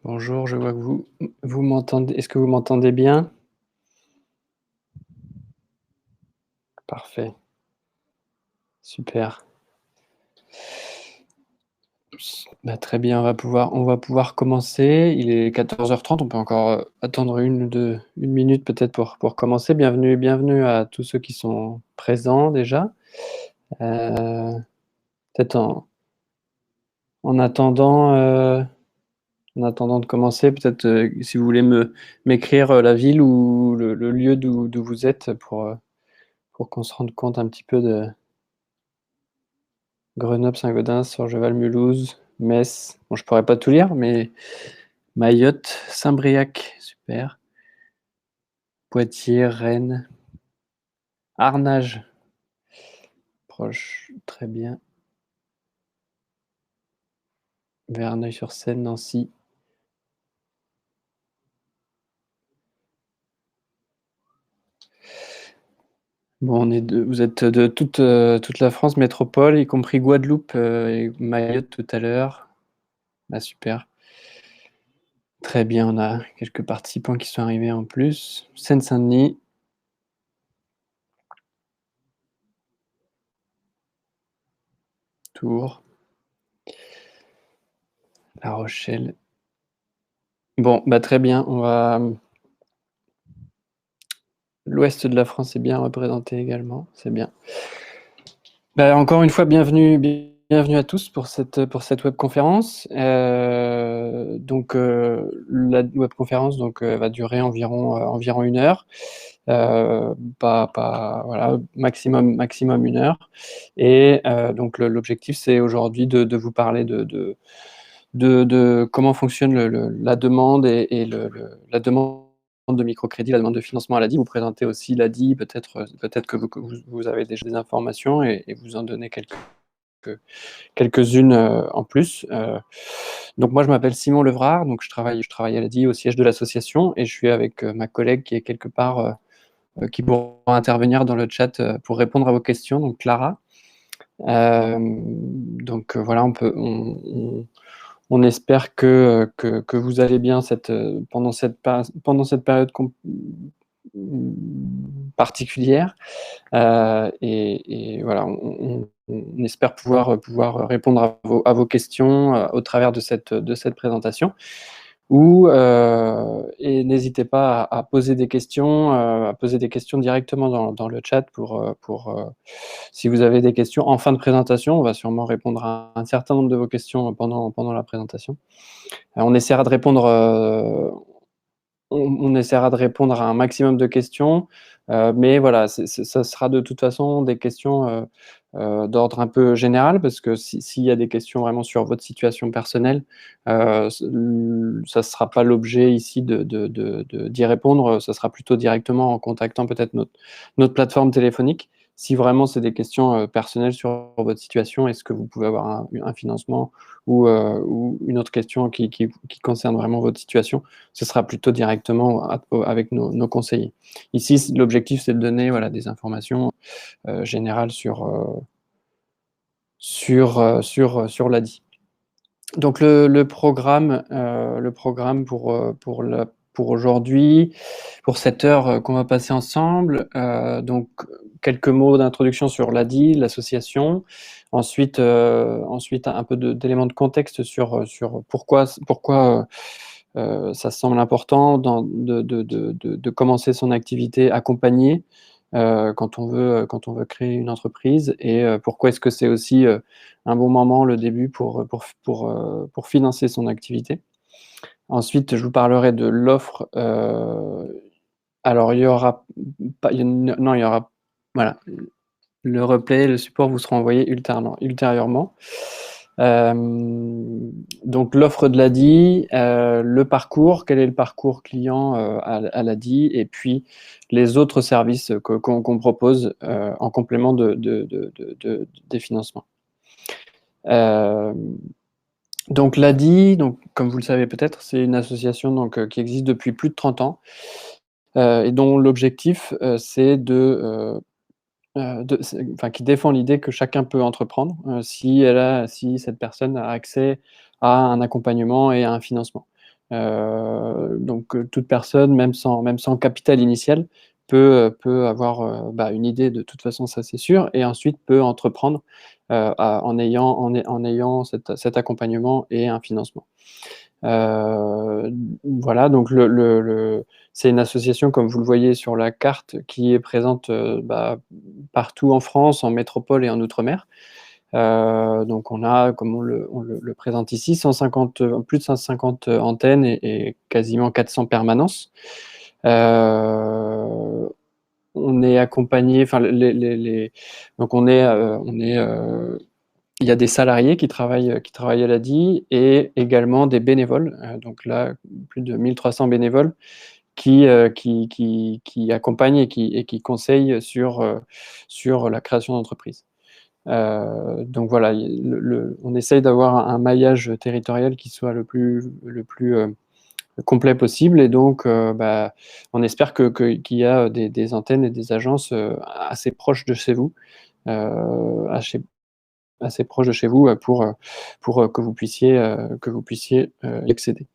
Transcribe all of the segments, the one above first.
Bonjour, je vois que vous m'entendez. Est-ce que vous m'entendez bien? Parfait, super. Bah, très bien, on va pouvoir commencer. Il est 14h30. On peut encore, attendre une minute peut-être pour commencer. Bienvenue à tous ceux qui sont présents déjà. Heu, peut-être en attendant, en attendant de commencer, peut-être, si vous voulez m'écrire, la ville ou le lieu d'où vous êtes pour qu'on se rende compte un petit peu de Grenoble, Saint-Gaudens, Orgeval, Mulhouse, Metz. Bon, je pourrais pas tout lire, mais Mayotte, Saint-Briac, super. Poitiers, Rennes, Arnage, proche, très bien. Verneuil-sur-Seine, Nancy. Bon, vous êtes de toute la France métropole, y compris Guadeloupe et Mayotte tout à l'heure. Ah, super. Très bien, on a quelques participants qui sont arrivés en plus. Seine-Saint-Denis, Tours, La Rochelle. Bon, bah très bien, l'ouest de la France est bien représenté également, c'est bien. Bah, encore une fois, bienvenue à tous pour cette webconférence. La webconférence va durer environ 1 heure. Voilà, maximum 1 heure. Et donc l'objectif, c'est aujourd'hui de vous parler de comment fonctionne la demande et la demande de microcrédit, la demande de financement à l'ADI. Vous présentez aussi l'ADI, peut-être que vous avez déjà des informations et vous en donnez quelques-unes en plus. Donc moi, je m'appelle Simon Levrard, donc je travaille à l'ADI au siège de l'association et je suis avec ma collègue qui est quelque part, qui pourra intervenir dans le chat pour répondre à vos questions, donc Clara. Voilà, on espère que vous allez bien pendant cette période particulière. Et voilà, on espère pouvoir répondre à vos questions au travers de cette présentation. Et n'hésitez pas à poser des questions, directement dans le chat si vous avez des questions en fin de présentation. On va sûrement répondre à un certain nombre de vos questions pendant la présentation. On essaiera de répondre, on essaiera de répondre à un maximum de questions, mais voilà, ça sera de toute façon des questions d'ordre un peu général, parce que s'il y a des questions vraiment sur votre situation personnelle, ça ne sera pas l'objet ici d'y répondre, ça sera plutôt directement en contactant peut-être notre plateforme téléphonique. Si vraiment c'est des questions personnelles sur votre situation, est-ce que vous pouvez avoir un financement ou une autre question qui concerne vraiment votre situation, ce sera plutôt directement avec nos conseillers. Ici, l'objectif, c'est de donner voilà, des informations générales sur l'ADI. Donc le programme pour aujourd'hui, pour cette heure qu'on va passer ensemble, donc quelques mots d'introduction sur l'ADI, l'association. Ensuite un peu d'éléments de contexte sur pourquoi ça semble important de commencer son activité accompagnée quand on veut créer une entreprise, et pourquoi est-ce que c'est aussi un bon moment, le début, pour financer son activité. Ensuite, je vous parlerai de l'offre. Alors, il y aura pas, non, il y aura, voilà, le replay, le support vous sera envoyé ultérieurement. Donc l'offre de l'ADI, le parcours, quel est le parcours client à l'ADI, et puis les autres services qu'on propose en complément des financements. Donc l'ADI, comme vous le savez peut-être, c'est une association qui existe depuis plus de 30 ans et dont l'objectif c'est qui défend l'idée que chacun peut entreprendre si cette personne a accès à un accompagnement et à un financement. Donc toute personne, même sans capital initial, peut avoir, une idée de toute façon, ça c'est sûr, et ensuite peut entreprendre, en ayant cet accompagnement et un financement. Voilà, donc c'est une association, comme vous le voyez sur la carte, qui est présente, partout en France, en métropole et en outre-mer. Donc on a, comme on le présente ici, 150, plus de 150 antennes et quasiment 400 permanences. On est accompagné, enfin donc il y a des salariés qui travaillent à l'ADI, et également des bénévoles. Donc là, plus de 1300 bénévoles qui accompagnent et qui conseillent sur la création d'entreprise. Donc voilà, on essaye d'avoir un maillage territorial qui soit le plus complet possible, et donc on espère qu'il y a des antennes et des agences assez proches de chez vous, assez proches de chez vous, pour que vous puissiez y accéder.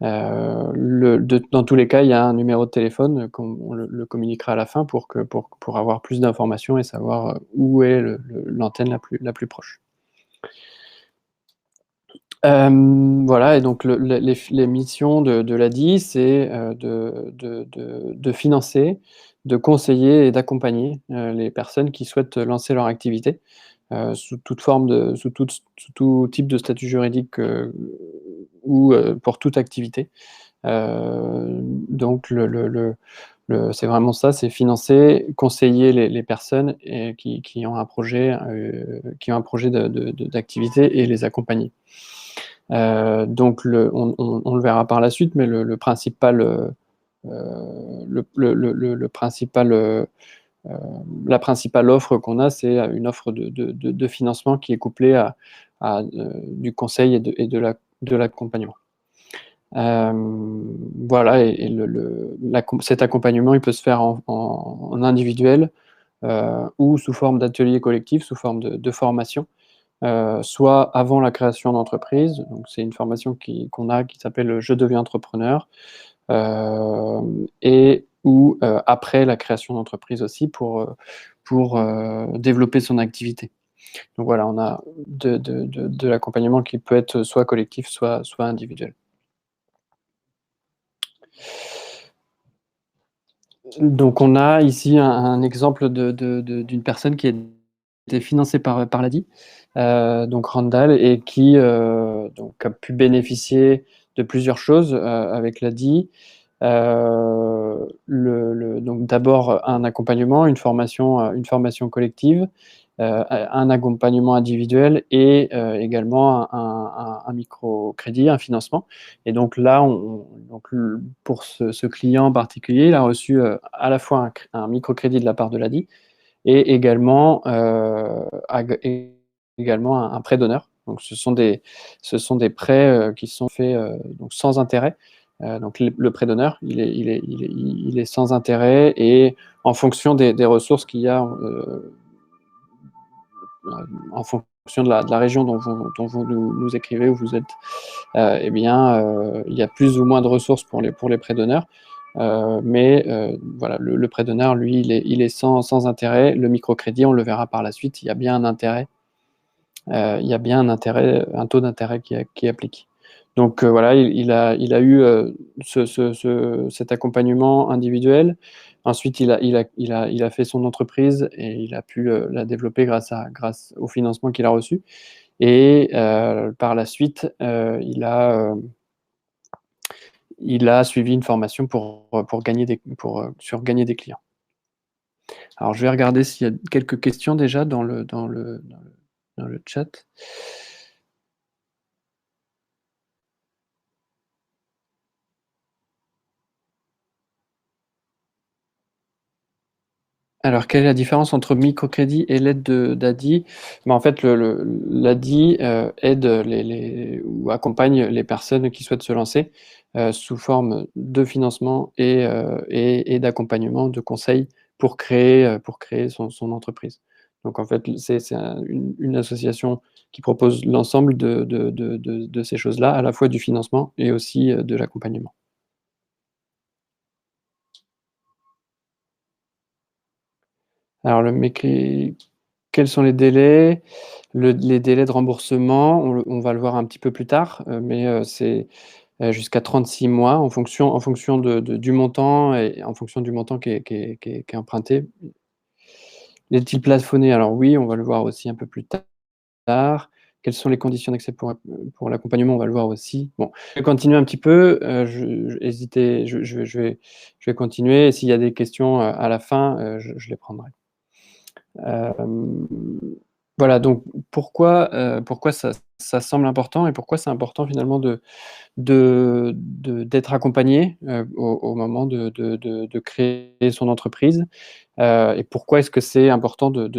Dans tous les cas, il y a un numéro de téléphone, on le communiquera à la fin, pour avoir plus d'informations et savoir où est l'antenne la plus proche. Voilà, et donc les missions de l'ADI, c'est de financer, de conseiller et d'accompagner les personnes qui souhaitent lancer leur activité, sous tout type de statut juridique, ou pour toute activité. Donc c'est vraiment ça, c'est financer, conseiller les personnes qui ont un projet, d'activité, et les accompagner. Donc on le verra par la suite, mais le principal, le principal, la principale offre qu'on a, c'est une offre de financement qui est couplée à du conseil et de l'accompagnement. Voilà, et cet accompagnement, il peut se faire en individuel, ou sous forme d'atelier collectif, sous forme de formation, soit avant la création d'entreprise. Donc c'est une formation qu'on a, qui s'appelle Je deviens entrepreneur, et ou après la création d'entreprise aussi, pour développer son activité. Donc voilà, on a de l'accompagnement qui peut être soit collectif, soit individuel. Donc on a ici un exemple d'une personne qui a été financée par l'ADI, donc Randall, et qui donc a pu bénéficier de plusieurs choses avec l'ADI. Donc d'abord un accompagnement, une formation collective, un accompagnement individuel, et également un microcrédit, un financement. Et donc là, pour ce client en particulier, il a reçu à la fois un microcrédit de la part de l'ADI, et également un prêt d'honneur. Donc ce sont des prêts qui sont faits donc sans intérêt. Donc le prêt d'honneur, il est sans intérêt, et en fonction des ressources qu'il y a, en fonction de la région dont vous nous écrivez, où vous êtes, eh bien, il y a plus ou moins de ressources pour les prêts d'honneur. Mais voilà, le prêt d'honneur, lui, il est sans intérêt. Le microcrédit, on le verra par la suite, il y a bien un intérêt. Il y a bien un taux d'intérêt qui applique. Donc voilà, il a eu cet accompagnement individuel. Ensuite, il a fait son entreprise, et il a pu la développer grâce au financement qu'il a reçu. Et par la suite, il a suivi une formation pour gagner des clients. Alors je vais regarder s'il y a quelques questions déjà dans le chat. Alors, quelle est la différence entre microcrédit et l'aide d'ADI? En fait, l'ADI aide ou accompagne les personnes qui souhaitent se lancer sous forme de financement et d'accompagnement, de conseils pour créer son entreprise. Donc en fait, c'est une association qui propose l'ensemble de ces choses-là, à la fois du financement et aussi de l'accompagnement. Alors quels sont les délais? Les délais de remboursement, on va le voir un petit peu plus tard, mais c'est jusqu'à 36 mois en fonction du montant et en fonction du montant qui est emprunté. Est-il plafonné? Alors oui, on va le voir aussi un peu plus tard. Quelles sont les conditions d'accès pour l'accompagnement? On va le voir aussi. Bon, je vais continuer un petit peu, je vais continuer et s'il y a des questions, à la fin, je les prendrai. Hem, voilà, donc pourquoi ça semble important et pourquoi c'est important finalement d'être accompagné, au moment de créer son entreprise? Et pourquoi est-ce que c'est important de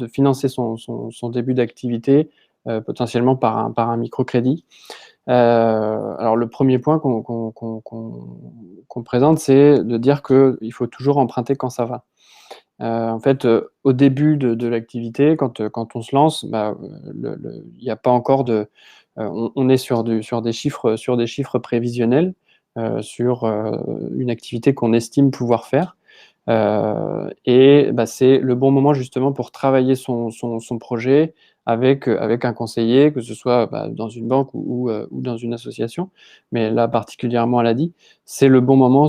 financer son début d'activité, potentiellement par un microcrédit? Alors le premier point qu'on présente, c'est de dire qu'il faut toujours emprunter quand ça va. En fait, au début de l'activité, quand on se lance, bah, il y a pas encore on est sur des chiffres prévisionnels, sur, une activité qu'on estime pouvoir faire. Et bah, c'est le bon moment justement pour travailler son projet avec un conseiller, que ce soit, bah, dans une banque ou dans une association. Mais là, particulièrement à l'ADI, c'est le bon moment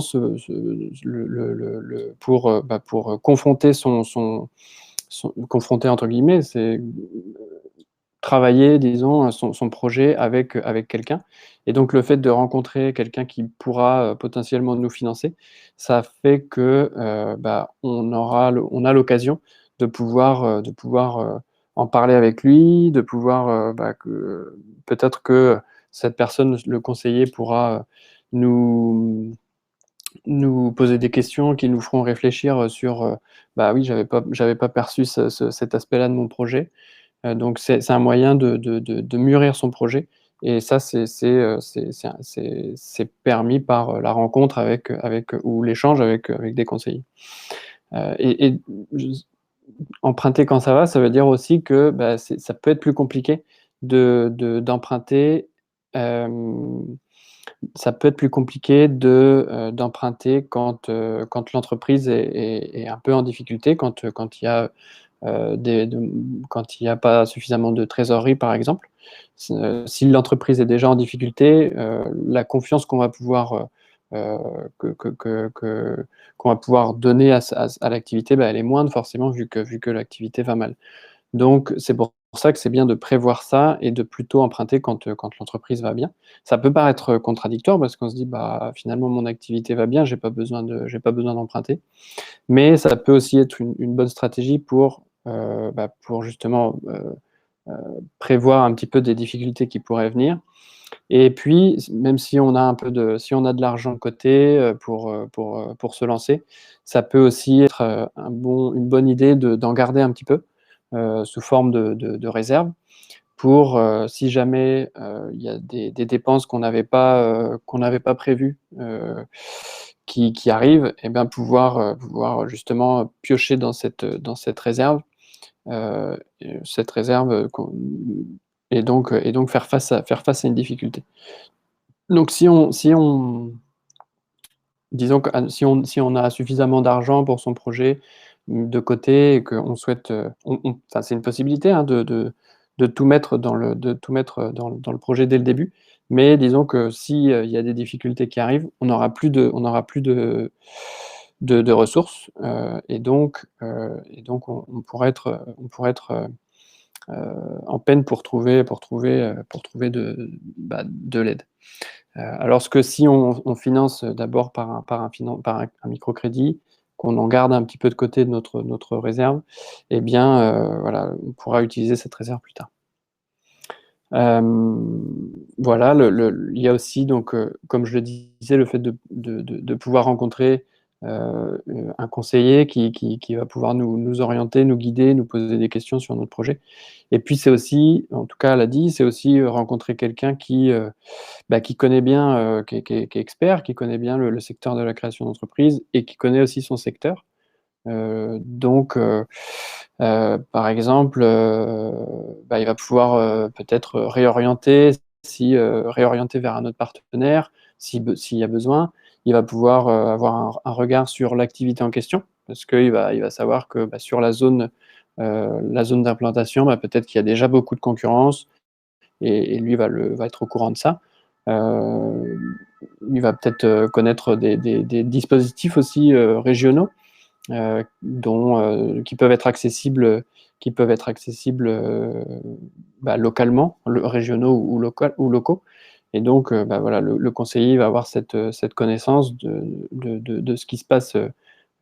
pour confronter confronter entre guillemets, c'est travailler, disons, son projet avec quelqu'un et donc le fait de rencontrer quelqu'un qui pourra, potentiellement nous financer, ça fait que, bah, on a l'occasion de pouvoir en parler avec lui, de pouvoir, bah, que peut-être que cette personne, le conseiller pourra, nous nous poser des questions qui nous feront réfléchir, sur, bah, oui, j'avais pas perçu cet aspect-là de mon projet. Donc c'est un moyen de mûrir son projet et ça c'est permis par, la rencontre avec ou l'échange avec des conseillers. Et j emprunter quand ça veut dire aussi que, bah, ça peut être plus compliqué d'emprunter, hem, ça peut être plus compliqué d'emprunter quand l'entreprise est un peu en difficulté, quand il y a quand il y a pas suffisamment de trésorerie, par exemple. Si l'entreprise est déjà en difficulté, la confiance heu, qu'on va pouvoir donner à l'activité, bah, elle est moindre forcément vu que l'activité va mal. Donc c'est pour ça que c'est bien de prévoir ça et de plutôt emprunter quand l'entreprise va bien. Ça peut paraître contradictoire parce qu'on se dit: «Bah, finalement mon activité va bien, j'ai pas besoin d'emprunter». Mais ça peut aussi être une bonne stratégie pour justement, prévoir un petit peu des difficultés qui pourraient venir et puis même si on a de l'argent de côté, pour se lancer, ça peut aussi être, une bonne idée d'en garder un petit peu, sous forme de réserve pour, si jamais, il y a des dépenses qu'on n'avait pas prévues, qui arrivent et bien pouvoir justement piocher dans cette réserve, cette réserve, et donc faire face à une difficulté. Donc si on disons que si on a suffisamment d'argent pour son projet, de côté et qu'on souhaite, enfin, c'est une possibilité, hein, de tout mettre dans le projet dès le début. Mais disons que si, il y a des difficultés qui arrivent, on n'aura plus de ressources, et donc on pourrait être en peine pour trouver de l'aide. Alors que si on finance d'abord par un microcrédit, qu'on en garde un petit peu de côté de notre réserve, eh bien, voilà, on pourra utiliser cette réserve plus tard. Hem, voilà, il y a aussi donc, comme je le disais, le fait de pouvoir rencontrer, un conseiller qui va pouvoir nous orienter, nous guider, nous poser des questions sur notre projet et puis c'est aussi, en tout cas elle a dit, c'est aussi, rencontrer quelqu'un qui connaît bien, qui est expert, qui connaît bien le secteur de la création d'entreprise et qui connaît aussi son secteur. Par exemple, il va pouvoir, peut-être réorienter vers un autre partenaire s'il y a besoin. Il va pouvoir, avoir un regard sur l'activité en question parce qu'il va savoir que, sur la zone d'implantation, peut-être qu'il y a déjà beaucoup de concurrence et lui va être au courant de ça. Il va peut-être, connaître des dispositifs aussi, régionaux qui peuvent être accessibles localement, régionaux ou locaux. Et donc, voilà, le conseiller va avoir cette connaissance de ce qui se passe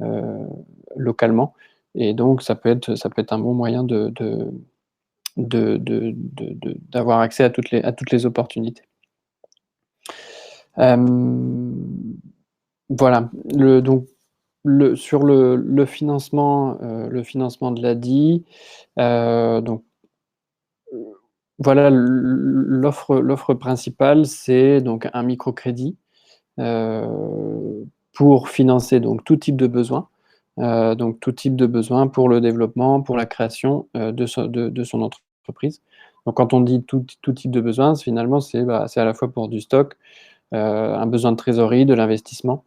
euh, localement. Et donc, ça peut être un bon moyen d'avoir accès à toutes les opportunités. Euh, voilà. Donc, sur le financement de l'ADI, donc voilà, l'offre principale, c'est donc un microcrédit pour financer donc tout type de besoin, donc tout type de besoin pour le développement, pour la création de son entreprise. Donc quand on dit tout type de besoin, finalement, c'est à la fois pour du stock, un besoin de trésorerie, de l'investissement.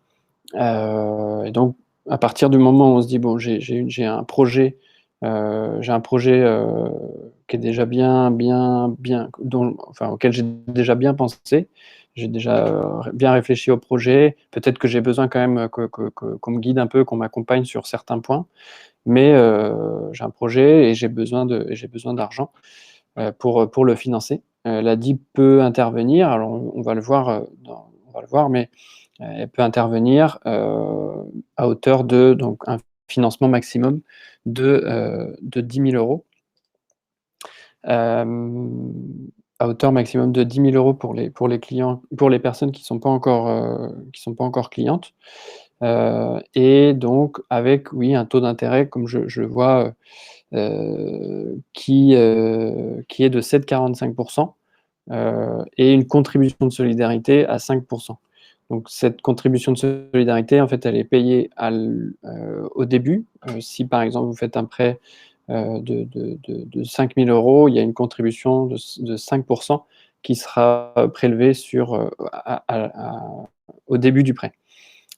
Et donc, à partir du moment où on se dit, bon, j'ai un projet, qui est déjà auquel j'ai déjà bien pensé, j'ai déjà bien réfléchi au projet. Peut-être que j'ai besoin quand même qu'on me guide un peu, qu'on m'accompagne sur certains points, mais j'ai un projet et j'ai besoin d'argent pour le financer. L'ADI peut intervenir, alors on va le voir, mais elle peut intervenir à hauteur de donc un financement maximum de 10 000 euros. À hauteur maximum de 10 000 euros pour les clients, pour les personnes qui sont pas encore clientes. Et donc avec, oui, un taux d'intérêt, comme je vois, qui est de 7,45%, et une contribution de solidarité à 5%. Donc cette contribution de solidarité, en fait, elle est payée au début. Si par exemple vous faites un prêt de 5 000 euros, il y a une contribution de 5% qui sera prélevée au début du prêt.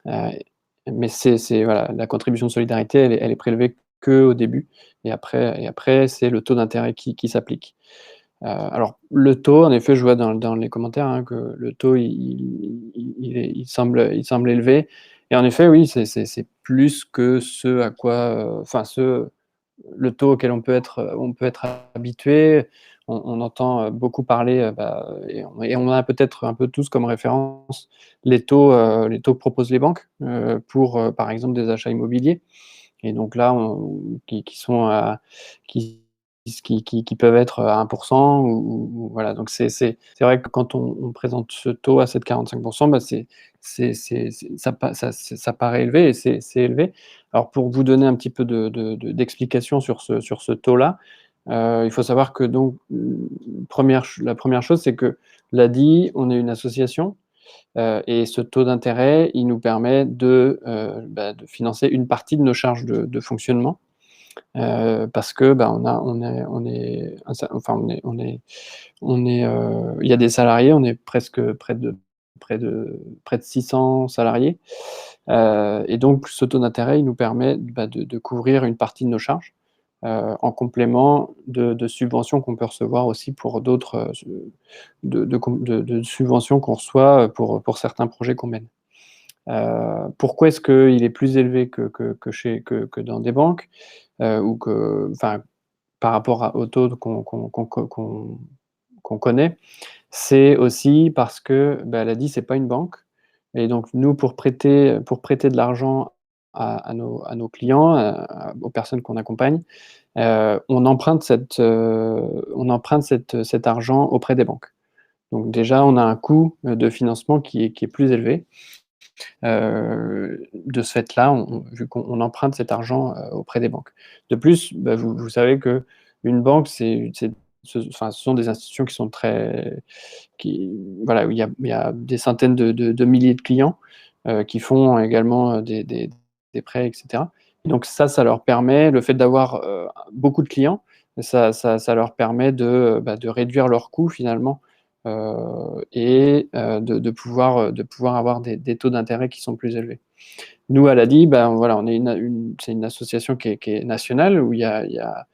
Mais voilà, la contribution de solidarité, elle est prélevée qu'au début, et après c'est le taux d'intérêt qui s'applique. Alors le taux, en effet, je vois dans les commentaires, hein, que le taux il semble élevé, et en effet, oui, c'est plus que le taux auquel on peut être habitué. On entend beaucoup parler, et on a peut-être un peu tous comme référence les taux que proposent les banques pour, par exemple, des achats immobiliers. Et donc là, qui sont qui peuvent être à 1%, voilà. Donc c'est vrai que quand on présente ce taux à 7,45%, ça paraît élevé, et c'est élevé. Alors pour vous donner un petit peu d'explication sur ce taux-là, il faut savoir que donc la première chose, c'est que l'ADI, on est une association, et ce taux d'intérêt, il nous permet de financer une partie de nos charges de fonctionnement, parce que il y a des salariés, on est presque près de 600 salariés, et donc ce taux d'intérêt, il nous permet de couvrir une partie de nos charges, en complément de subventions qu'on peut recevoir aussi pour d'autres, de subventions qu'on reçoit pour certains projets qu'on mène. Pourquoi est-ce qu'il est plus élevé que dans des banques, par rapport au taux qu'on connaît? C'est aussi parce que l'ADI, c'est pas une banque, et donc nous, pour prêter de l'argent à nos clients, aux personnes qu'on accompagne, on emprunte cet argent auprès des banques. Donc déjà, on a un coût de financement qui est plus élevé. De ce fait-là, vu qu'on emprunte cet argent auprès des banques. De plus, vous savez qu'une banque, ce sont des institutions qui sont voilà, où il y a des centaines de milliers de clients qui font également des prêts, etc. Donc ça leur permet le fait d'avoir, beaucoup de clients, ça leur permet de réduire leurs coûts finalement, et de pouvoir avoir des taux d'intérêt qui sont plus élevés. Nous, à l'ADI, ben, voilà, on est c'est une association qui est nationale où il y a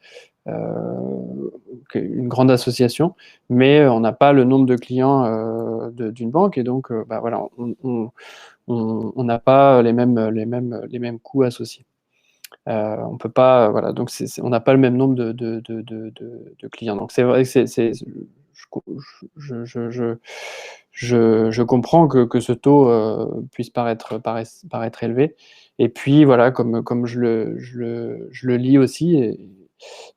une grande association, mais on n'a pas le nombre de clients d'une banque et donc bah, voilà, on n'a pas les mêmes coûts associés. On peut pas, voilà, donc on n'a pas le même nombre de clients. Donc c'est vrai que je comprends que ce taux puisse paraître élevé. Et puis voilà, comme je le lis aussi,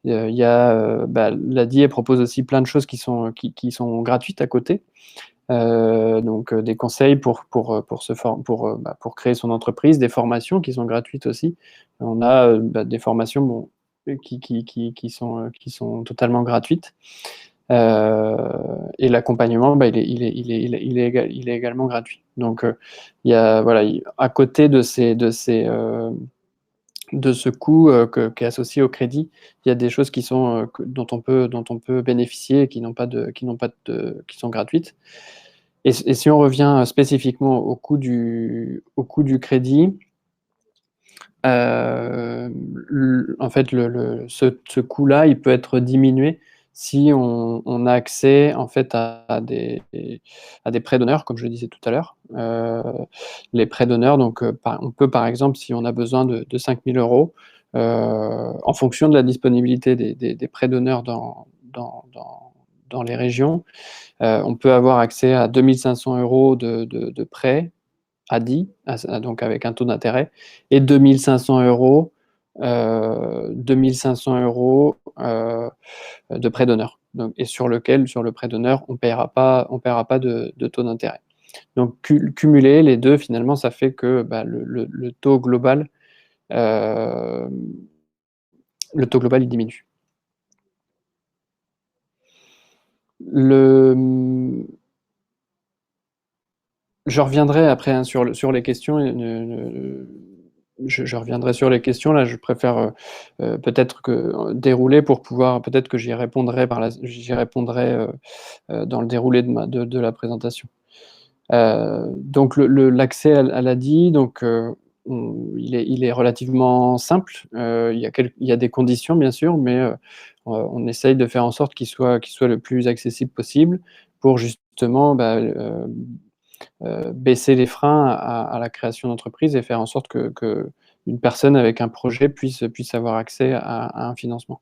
il y a, bah, l'ADIE propose aussi plein de choses qui sont gratuites à côté. Donc des conseils pour créer son entreprise, des formations qui sont gratuites aussi. On a bah, des formations bon, qui sont totalement gratuites. Et l'accompagnement, bah, il est également gratuit. Donc il y a, voilà, à côté de ce coût qui est associé au crédit, il y a des choses dont on peut bénéficier et qui sont gratuites. Et si on revient spécifiquement au coût du crédit, en fait, ce coût-là, il peut être diminué si on a accès en fait à des prêts d'honneur, comme je le disais tout à l'heure. Les prêts d'honneur, donc on peut par exemple, si on a besoin de 5 000 euros, en fonction de la disponibilité des prêts d'honneur dans les régions, on peut avoir accès à 2 500 euros de prêts ADI, donc avec un taux d'intérêt, et 2 500 euros, 2 500 euros de prêt d'honneur. Et sur le prêt d'honneur, on paiera pas de taux d'intérêt. Donc cumuler les deux, finalement, ça fait que bah, le taux global, euh, il diminue. Le, Je reviendrai après hein, sur les questions. Je reviendrai sur les questions. Là, je préfère peut-être que dérouler pour pouvoir. Peut-être que j'y répondrai dans le déroulé de la présentation. Donc l'accès à l'ADI, donc il est relativement simple. Il y a des conditions bien sûr, mais on essaye de faire en sorte qu'il soit le plus accessible possible pour justement bah, baisser les freins à la création d'entreprise et faire en sorte que une personne avec un projet puisse avoir accès à un financement.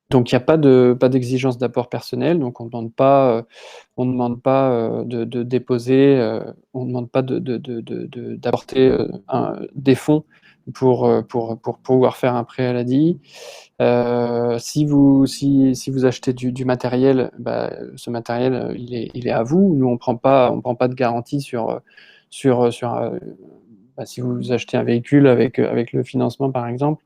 Donc il n'y a pas d'exigence d'apport personnel, donc on ne demande pas de déposer, on ne demande pas d'apporter des fonds pour pouvoir faire un prêt à l'ADI. Si vous achetez du matériel, bah, ce matériel, il est à vous. Nous, on prend pas de garantie bah, si vous achetez un véhicule avec le financement, par exemple,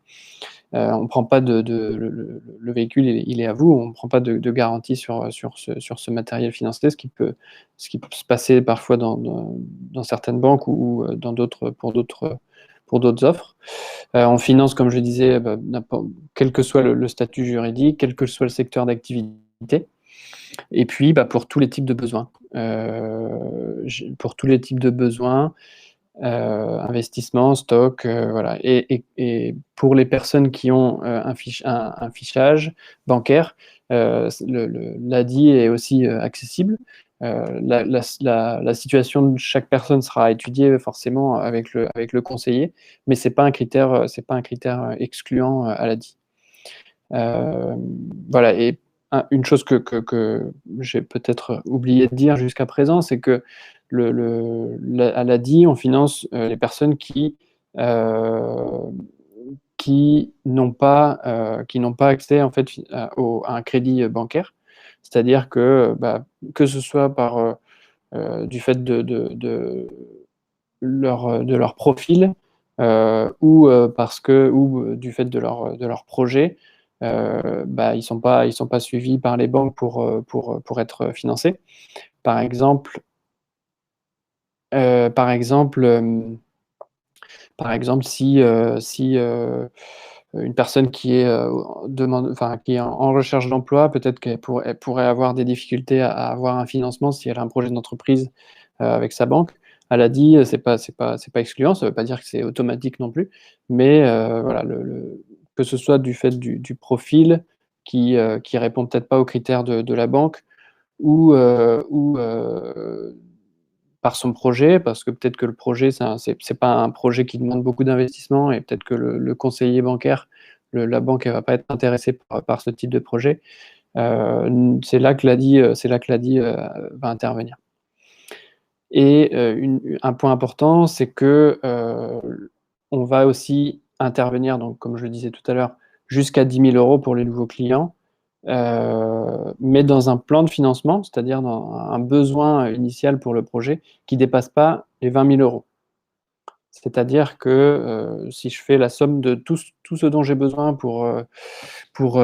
on prend pas le véhicule, il est à vous. On ne prend pas de garantie sur ce matériel financier, ce qui peut se passer parfois dans certaines banques ou pour d'autres offres. On finance, comme je disais, bah, quel que soit le statut juridique, quel que soit le secteur d'activité, et puis bah, pour tous les types de besoins. Pour tous les types de besoins, investissement, stock, voilà. Et pour les personnes qui ont un fichage bancaire, l'ADI est aussi accessible. La situation de chaque personne sera étudiée forcément avec le conseiller, mais c'est pas un critère excluant à l'ADI. Voilà. Et une chose que j'ai peut-être oublié de dire jusqu'à présent, c'est que à l'ADI, on finance les personnes euh, qui n'ont pas accès en fait à un crédit bancaire. C'est-à-dire que bah, que ce soit du fait de leur profil ou du fait de leur projet, bah, ils sont pas suivis par les banques pour être financés. Par exemple, par exemple Par exemple, si une personne qui est, qui est en recherche d'emploi, peut-être elle pourrait avoir des difficultés à avoir un financement si elle a un projet d'entreprise, avec sa banque. Elle a dit, c'est pas excluant, ça veut pas dire que c'est automatique non plus, mais voilà, que ce soit du fait du profil qui répond peut-être pas aux critères de la banque ou par son projet, parce que peut-être que le projet, c'est pas un projet qui demande beaucoup d'investissement et peut-être que le conseiller bancaire, la banque, elle va pas être intéressée par ce type de projet. C'est là que l'ADI va intervenir. Et un point important, c'est que on va aussi intervenir, donc comme je le disais tout à l'heure, jusqu'à 10 000 € pour les nouveaux clients, mais dans un plan de financement, c'est-à-dire dans un besoin initial pour le projet qui ne dépasse pas les 20 000 €. C'est-à-dire que si je fais la somme de tout ce dont j'ai besoin pour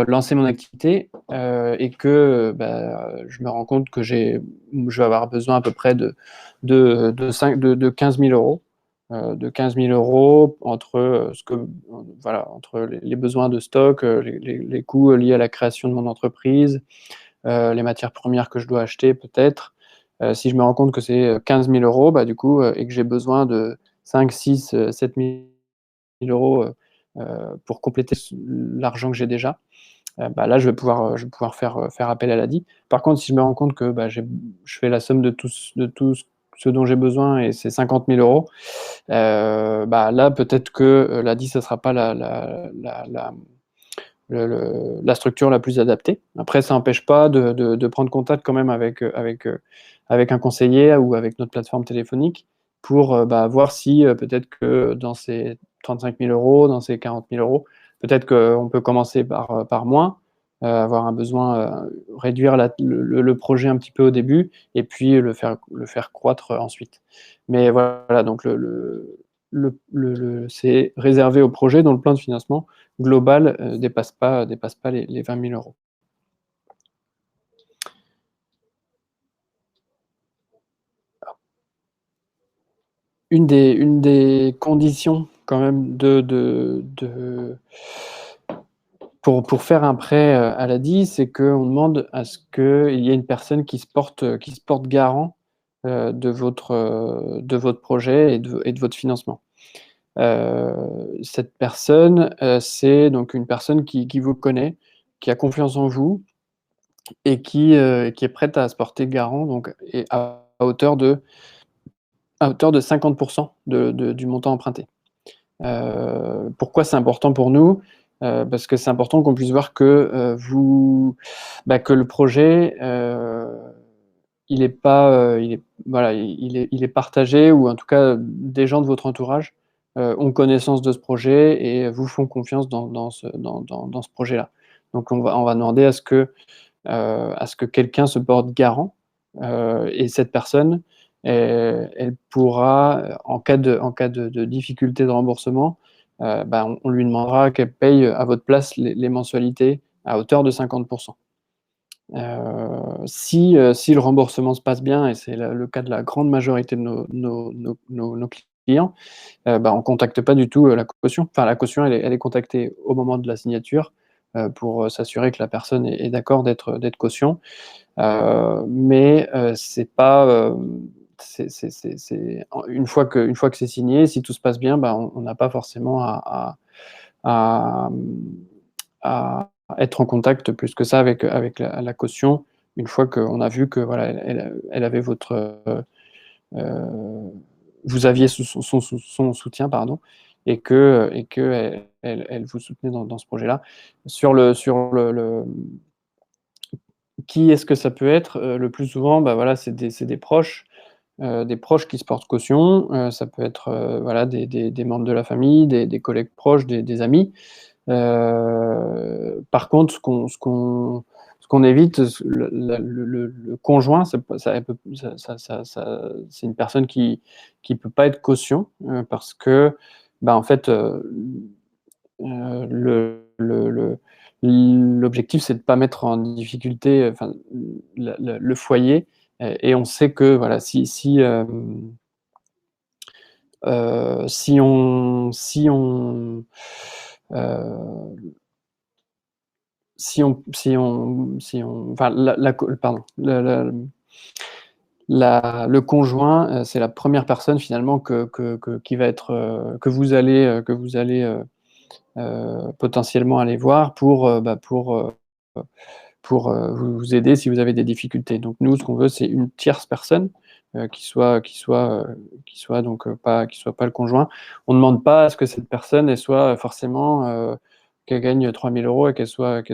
lancer mon activité et que je me rends compte que je vais avoir besoin à peu près de 15 000 €, de 15 000 € entre les besoins de stock, les coûts liés à la création de mon entreprise, les matières premières que je dois acheter peut-être. Si je me rends compte que c'est 15 000 €, bah, du coup, et que j'ai besoin de 5, 6, 7 000 € pour compléter l'argent que j'ai déjà, bah, là, je vais pouvoir faire appel à l'ADI. Par contre, si je me rends compte que je fais la somme de tout ce dont j'ai besoin et c'est 50 000 €, bah, là, peut-être que l'ADI, ça ne sera pas la structure la plus adaptée. Après, ça n'empêche pas de prendre contact quand même avec un conseiller ou avec notre plateforme téléphonique pour voir si peut-être que dans ces 35 000 €, dans ces 40 000 €, peut-être qu'on peut commencer par moins, avoir un besoin, réduire le projet un petit peu au début et puis le faire croître ensuite. Mais voilà, donc c'est réservé aux projets dont le plan de financement global dépasse pas les 20 000 €. Une des conditions quand même pour faire un prêt, à l'ADI, c'est qu'on demande à ce qu'il y ait une personne qui se porte garant, de votre projet et de votre financement. Heu, Cette personne, c'est donc une personne qui vous connaît, qui a confiance en vous et qui est prête à se porter garant donc et à hauteur de 50 du montant emprunté. Pourquoi c'est important pour nous? Parce que c'est important qu'on puisse voir que le projet, il est pas, il est voilà, il est partagé ou en tout cas, des gens de votre entourage, ont connaissance de ce projet et vous font confiance dans ce projet-là. Donc on va demander à ce que quelqu'un se porte garant, et cette personne, elle pourra, en cas de difficulté de remboursement, on lui demandera qu'elle paye à votre place les mensualités à hauteur de 50. Si le remboursement se passe bien et c'est le cas de la grande majorité de nos clients, on contacte pas du tout, la caution. Enfin, la caution, elle est contactée au moment de la signature, pour, s'assurer que la personne est d'accord d'être caution. Mais c'est pas, c'est une fois que c'est signé, si tout se passe bien, on n'a pas forcément à, à être en contact plus que ça avec la caution, une fois qu'on a vu que voilà, elle avait vous aviez son soutien, pardon, et qu'elle vous soutenait dans ce projet-là. Sur le qui est-ce que ça peut être? Le plus souvent, voilà, c'est des proches qui se portent caution, ça peut être, voilà, des membres de la famille, des collègues proches, des amis. Par contre, ce qu'on évite, le conjoint, c'est pas ça elle peut ça c'est une personne qui peut pas être caution, parce que, en fait, l'objectif, c'est de pas mettre en difficulté, enfin, le foyer, et on sait que, voilà, si, Si on si on, heu, si on enfin la co pardon, le conjoint, c'est la première personne finalement qui va être, que vous allez, potentiellement aller voir pour, vous aider si vous avez des difficultés. Donc nous, ce qu'on veut, c'est une tierce personne, qui soit donc, pas le conjoint. On ne demande pas à ce que cette personne, elle soit forcément, qu'elle gagne 3 000 € et qu'elle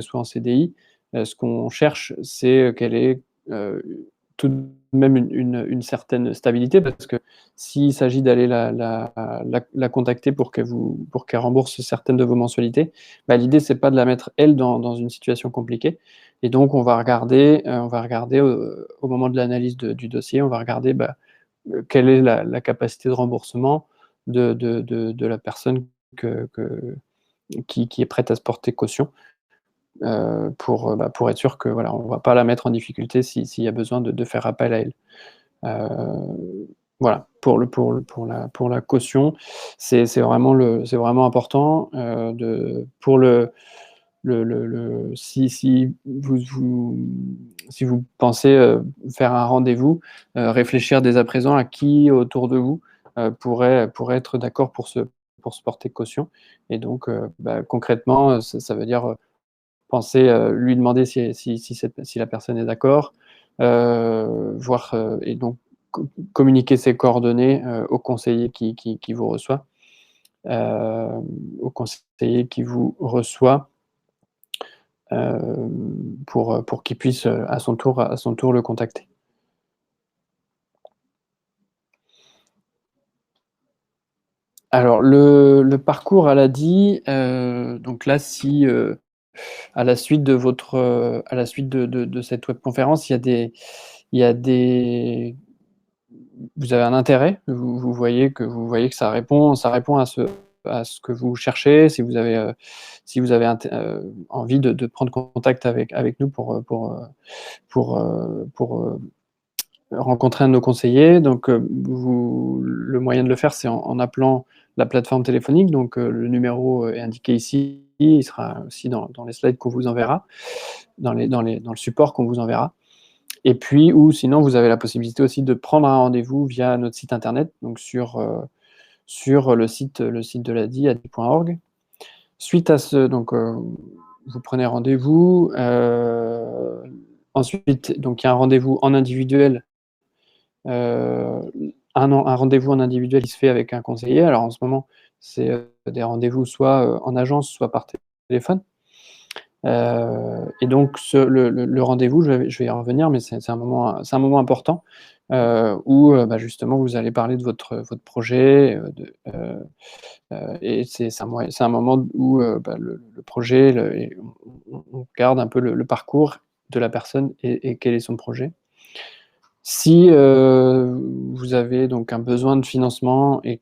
soit en CDI. Ce qu'on cherche, c'est, qu'elle ait, tout de même une certaine stabilité, parce que s'il s'agit d'aller la contacter pour qu'elle rembourse certaines de vos mensualités, bah, l'idée, c'est pas de la mettre elle dans une situation compliquée. Et donc on va regarder, au moment de l'analyse du dossier, on va regarder, bah, quelle est la capacité de remboursement de la personne qui est prête à se porter caution, pour être sûr que voilà, on va pas la mettre en difficulté s'il y a besoin de faire appel à elle. Voilà, pour la caution, c'est vraiment important, pour si vous pensez, faire un rendez-vous, réfléchir dès à présent à qui autour de vous, pourrait être d'accord pour se porter caution. Et donc, bah, concrètement, ça veut dire, penser, lui demander si la personne est d'accord, voir, et donc communiquer ses coordonnées, au conseiller qui vous reçoit, au conseiller qui vous reçoit, pour qu'il puisse, à son tour le contacter. Alors le parcours à l'ADI, donc là, si, à la suite à la suite de cette webconférence, il y a des vous avez un intérêt, vous voyez que ça répond à ce que vous cherchez, si vous avez envie de prendre contact avec nous pour rencontrer un de nos conseillers. Donc, le moyen de le faire, c'est en appelant la plateforme téléphonique. Donc, le numéro est indiqué ici, il sera aussi dans les slides qu'on vous enverra, dans le support qu'on vous enverra. Et puis, ou sinon, vous avez la possibilité aussi de prendre un rendez-vous via notre site internet, donc sur le site de l'ADI, adi.org. Suite à ce donc, vous prenez rendez-vous, ensuite, donc il y a un rendez-vous en individuel, un rendez-vous en individuel qui se fait avec un conseiller. Alors en ce moment, c'est, des rendez-vous soit, en agence, soit par téléphone. Et donc le rendez-vous, je vais y revenir, mais c'est un moment important, où, bah, justement vous allez parler de votre projet, et c'est un moment où, bah, le projet, et on regarde un peu le parcours de la personne et quel est son projet. Si, vous avez donc un besoin de financement hem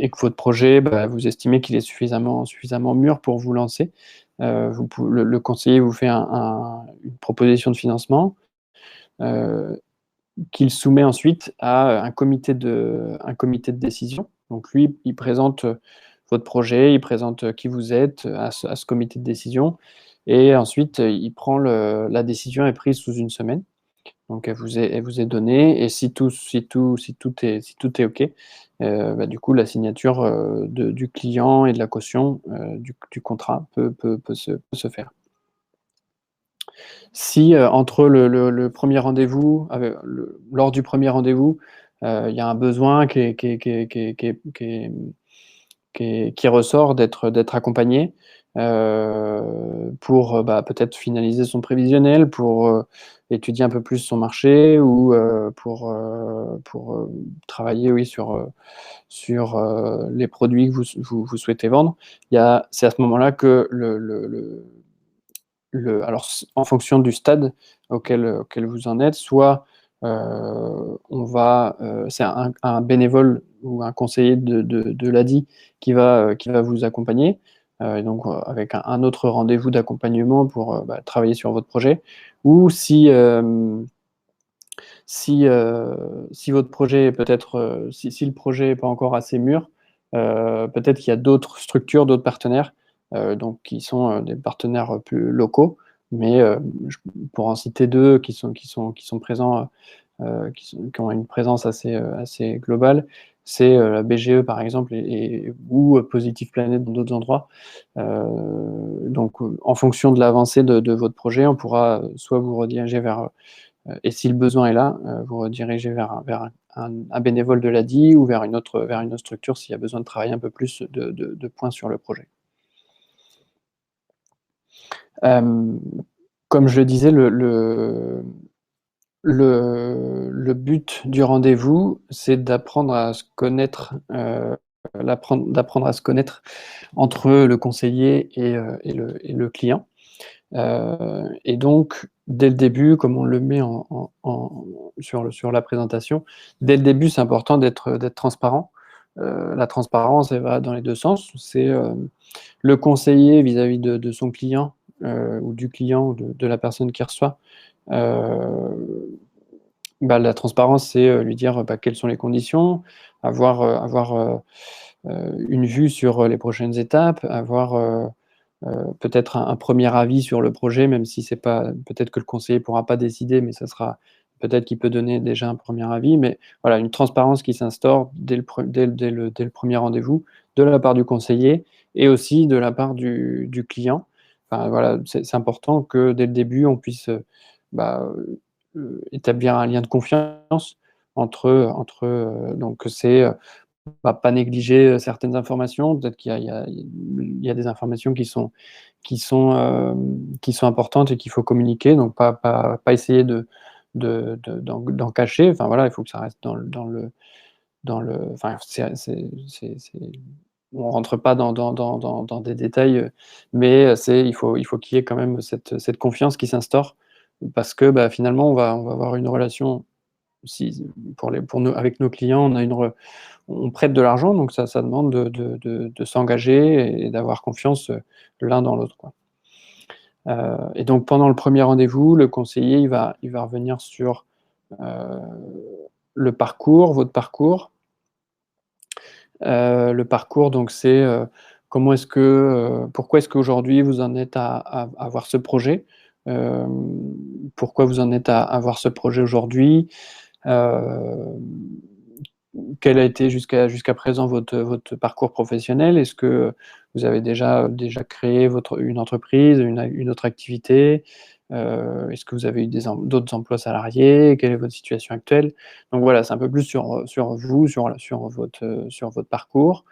et que votre projet, bah, vous estimez qu'il est suffisamment mûr pour vous lancer, vous pou le conseiller vous fait une proposition de financement, heu, qu'il soumet ensuite à un comité de décision. Donc lui, il présente, votre projet, il présente, qui vous êtes, à ce comité de décision, et ensuite, il prend la décision est prise sous une semaine. Donc elle vous est donnée, et si tout est OK, bah, du coup la signature, du client et de la caution, du contrat peut se faire. Si, entre le 1er rendez-vous, lors du premier rendez-vous, il y a un besoin qui ressort d'être accompagné, pour, bah, peut-être finaliser son prévisionnel, pour, étudier un peu plus son marché, ou, pour travailler, oui, sur les produits que vous souhaitez vendre. C'est à ce moment-là que alors en fonction du stade auquel vous en êtes, soit, c'est un bénévole ou un conseiller de l'ADI qui va vous accompagner, et donc, avec un autre rendez-vous d'accompagnement pour, bah, travailler sur votre projet. Ou Si votre projet est peut-être, si le projet est pas encore assez mûr, peut-être qu'il y a d'autres structures, d'autres partenaires, donc qui sont, des partenaires, plus locaux, mais je pour en citer 2 qui sont présents, qui ont une présence assez globale, c'est, la BGE par exemple ou Positive Planet dans d'autres endroits. Donc, en fonction de l'avancée de votre projet, on pourra, soit vous rediriger vers, et si le besoin est là, vous rediriger vers un bénévole de l'ADI ou vers une autre structure s'il y a besoin de travailler un peu plus de points sur le projet. Hem, Comme je le disais, le but du rendez-vous, c'est d'apprendre à se connaître, d'apprendre à se connaître entre le conseiller et le client. Et donc, dès le début, comme on le met sur la présentation, dès le début, c'est important d'être transparent. La transparence, elle va dans les 2 sens. C'est, le conseiller vis-à-vis de son client, ou du client ou de la personne qui reçoit. Bah, la transparence, c'est, lui dire, bah, quelles sont les conditions, avoir une vue sur, les prochaines étapes, peut-être un 1er avis sur le projet, même si c'est pas peut-être que le conseiller pourra pas décider, mais ça sera peut-être qu'il peut donner déjà un 1er avis. Mais voilà, une transparence qui s'instaure dès le 1er rendez-vous, de la part du conseiller et aussi de la part du client. Enfin voilà, c'est important que dès le début, on puisse, bah, établir un lien de confiance donc c'est, pas négliger, certaines informations. Peut-être qu'il y a des informations qui sont importantes et qu'il faut communiquer, donc pas essayer d'en cacher. Enfin voilà, il faut que ça reste dans le enfin, c'est on rentre pas dans des détails, mais il faut qu'il y ait quand même cette confiance qui s'instaure parce que, bah, finalement, on va avoir une relation si pour nous avec nos clients, on prête de l'argent, donc ça demande de s'engager et d'avoir confiance, l'un dans l'autre, quoi. Et donc pendant le premier rendez-vous, le conseiller, il va revenir sur, heu, le parcours, votre parcours. Le parcours, donc c'est, pourquoi est-ce qu'aujourd'hui vous en êtes à avoir ce projet? Hem, Pourquoi vous en êtes à avoir ce projet aujourd'hui? Hem, Quel a été jusqu'à présent votre parcours professionnel? Est-ce que vous avez déjà créé une entreprise, une autre activité? Est-ce que vous avez eu d'autres emplois salariés? Quelle est votre situation actuelle? Donc voilà, c'est un peu plus sur vous, sur votre parcours.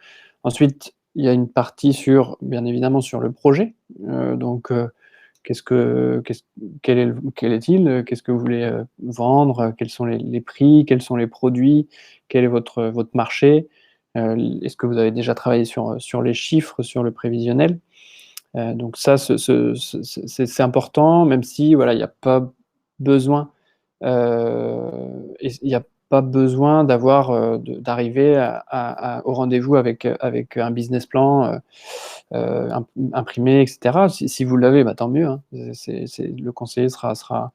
Ensuite, il y a une partie bien évidemment sur le projet. Donc Qu'est-ce que qu'est-ce quel est-il? Qu'est-ce que vous voulez, vendre? Quels sont les prix? Quels sont les produits? Quel est votre marché? Est-ce que vous avez déjà travaillé sur les chiffres, sur le prévisionnel? Donc ça, c'est important, même si voilà, il y a pas besoin, il y a pas besoin d'arriver au rendez-vous avec un business plan, imprimé et cetera. Si vous l'avez, bah, tant mieux, hein. Le conseiller sera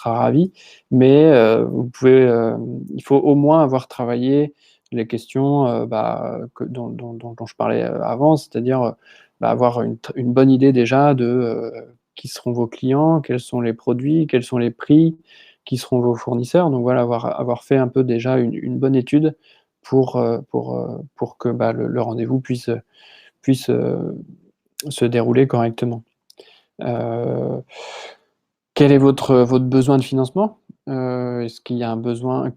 ravi, mais vous pouvez, il faut au moins avoir travaillé les questions, bah, dont je parlais, avant, c'est-à-dire, bah, avoir une bonne idée déjà de, qui seront vos clients, quels sont les produits, quels sont les prix, qui seront vos fournisseurs. Donc voilà, avoir fait un peu déjà une bonne étude pour que, bah, le rendez-vous puisse se dérouler correctement. Heu, Quel est votre besoin de financement? Est-ce qu'il y a un besoin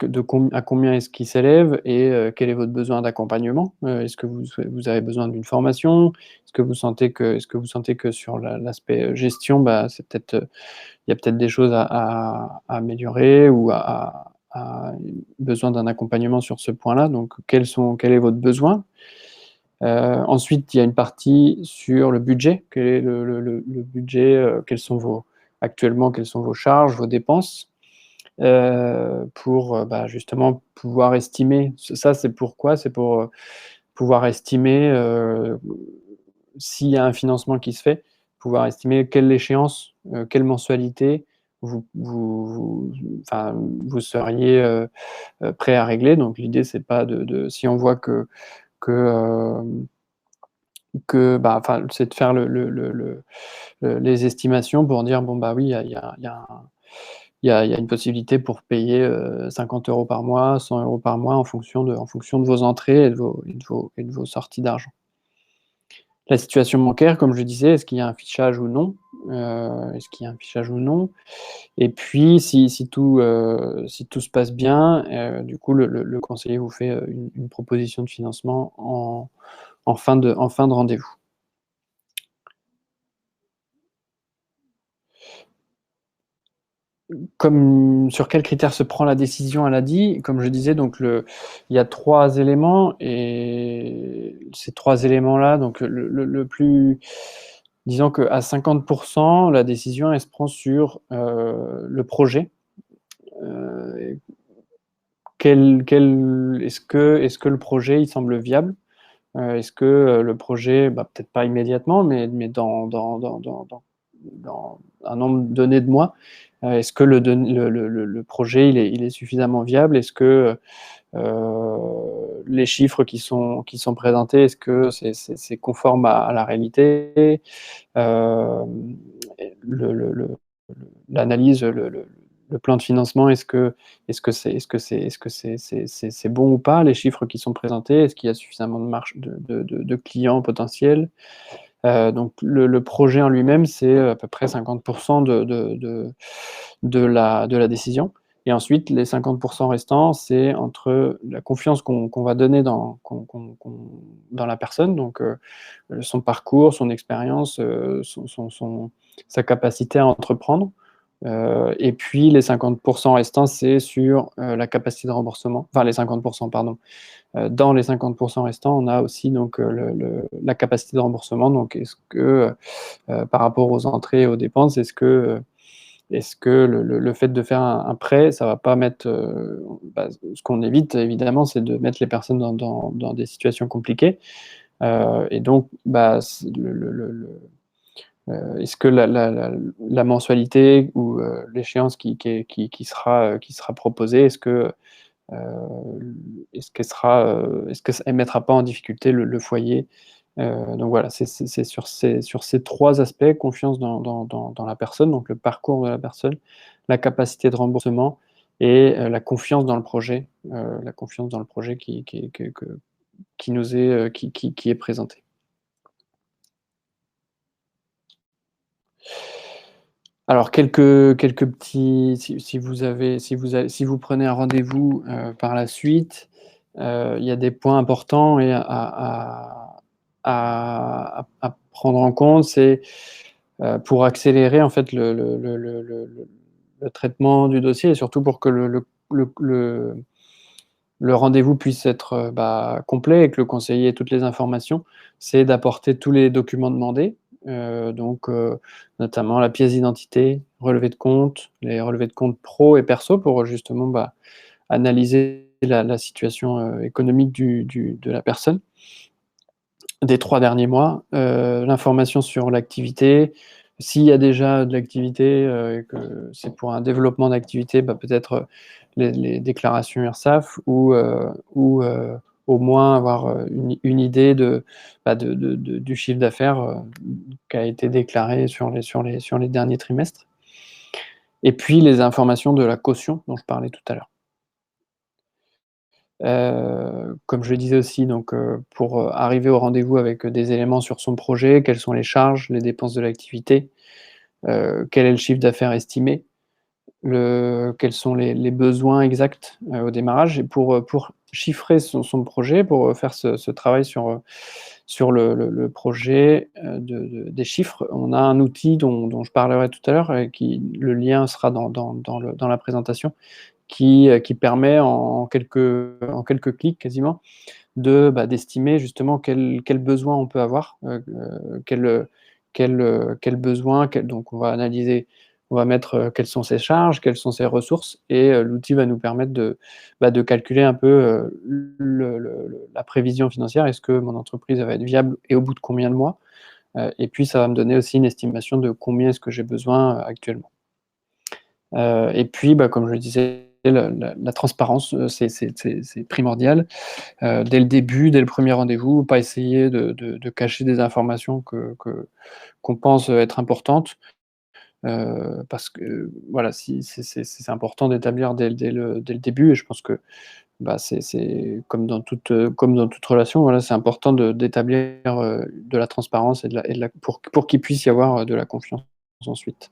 à combien est-ce qu'il s'élève et quel est votre besoin d'accompagnement? Est-ce que vous avez besoin d'une formation? Est-ce que vous sentez que sur l'aspect, gestion, bah, c'est peut-être, il y a peut-être des choses à améliorer ou besoin d'un accompagnement sur ce point-là? Donc quel est votre besoin? Ensuite, il y a une partie sur le budget. Quel est le budget, quelles sont vos charges, vos dépenses? Pour, bah, justement pouvoir estimer. Ça, c'est pourquoi? C'est pour, pouvoir estimer, s'il y a un financement qui se fait, pouvoir estimer quelle échéance, quelle mensualité, enfin, vous seriez, prêt à régler. Donc l'idée, c'est pas si on voit que, bah, enfin, c'est de faire les estimations pour dire: «Bon, bah, oui, il y a une possibilité pour payer, 50 € par mois, 100 € par mois en fonction de vos entrées et de vos sorties d'argent. La situation bancaire, comme je disais, est-ce qu'il y a un fichage ou non? Est-ce qu'il y a un fichage ou non? Et puis si tout se passe bien, du coup le conseiller vous fait, une proposition de financement en fin de rendez-vous. Comme sur quels critères se prend la décision? Elle a dit, comme je disais, donc il y a 3 éléments et ces 3 éléments-là, donc le plus disons qu'à 50 la décision, elle se prend sur, le projet. Heu, est-ce que le projet, il semble viable? Est-ce que, le projet, bah, peut-être pas immédiatement, mais dans un nombre donné de mois, est-ce que le projet, il est suffisamment viable? Est-ce que, les chiffres qui sont présentés, est-ce que c'est conforme à la réalité? Hem, le l'analyse, le plan de financement, est-ce que c'est bon ou pas? Les chiffres qui sont présentés, est-ce qu'il y a suffisamment de marche de clients potentiels? Donc le projet en lui-même, c'est à peu près 50 de la décision et ensuite les 50 restants, c'est entre la confiance qu'on va donner dans la personne, donc son parcours, son expérience, sa capacité à entreprendre, et puis les 50 restants, c'est sur, la capacité de remboursement, enfin les 50 pardon. Dans les 50 restants, on a aussi donc, la capacité de remboursement. Donc est-ce que, par rapport aux entrées et aux dépenses, est-ce que le fait de faire un prêt, ça va pas mettre, bah, ce qu'on évite évidemment, c'est de mettre les personnes dans des situations compliquées, et donc bah, c est-ce que la mensualité ou, l'échéance qui sera proposée, Heu, est-ce que elle mettra pas en difficulté le foyer? Donc voilà, c'est sur ces 3 aspects, confiance dans la personne, donc le parcours de la personne, la capacité de remboursement et la confiance dans le projet qui nous est, qui est présenté. Alors quelques petits si vous prenez un rendez-vous, par la suite, il y a des points importants et à prendre en compte. C'est, pour accélérer en fait le traitement du dossier et surtout pour que le rendez-vous puisse être, bah, complet et que le conseiller ait toutes les informations, c'est d'apporter tous les documents demandés, donc notamment la pièce d'identité, relevé de compte, les relevés de compte pro et perso pour, justement, bah, analyser la situation, économique de la personne des 3 derniers mois, l'information sur l'activité. S'il y a déjà de l'activité, et que c'est pour un développement d'activité, bah, peut-être, les déclarations URSSAF ou au moins avoir, une idée bah, du chiffre d'affaires, qui a été déclaré sur les derniers trimestres et puis les informations de la caution dont je parlais tout à l'heure. Comme je le disais aussi donc, pour, arriver au rendez-vous avec, des éléments sur son projet, quelles sont les charges, les dépenses de l'activité, quel est le chiffre d'affaires estimé, quels sont les besoins exacts, au démarrage et pour chiffrer son projet, pour, faire ce travail sur le projet, des chiffres, on a un outil dont je parlerai tout à l'heure et le lien sera dans la présentation, qui permet en quelques clics quasiment bah, d'estimer justement quel besoin on peut avoir, quel besoin, donc on va analyser, on va mettre, quelles sont ses charges, quelles sont ses ressources et l'outil va nous permettre bah, de calculer un peu, la prévision financière. Est-ce que mon entreprise, elle va être viable et au bout de combien de mois? Et puis ça va me donner aussi une estimation de combien est-ce que j'ai besoin, actuellement. Et puis, bah, comme je le disais, la transparence, c'est primordial. Dès le début, dès le premier rendez-vous, pas essayer de cacher des informations qu'on pense être importantes, parce que voilà, si c'est important d'établir dès le début, et je pense que, bah, c'est comme dans toute relation, voilà, c'est important d'établir, de la transparence et de la pour qu'il puisse y avoir, de la confiance ensuite.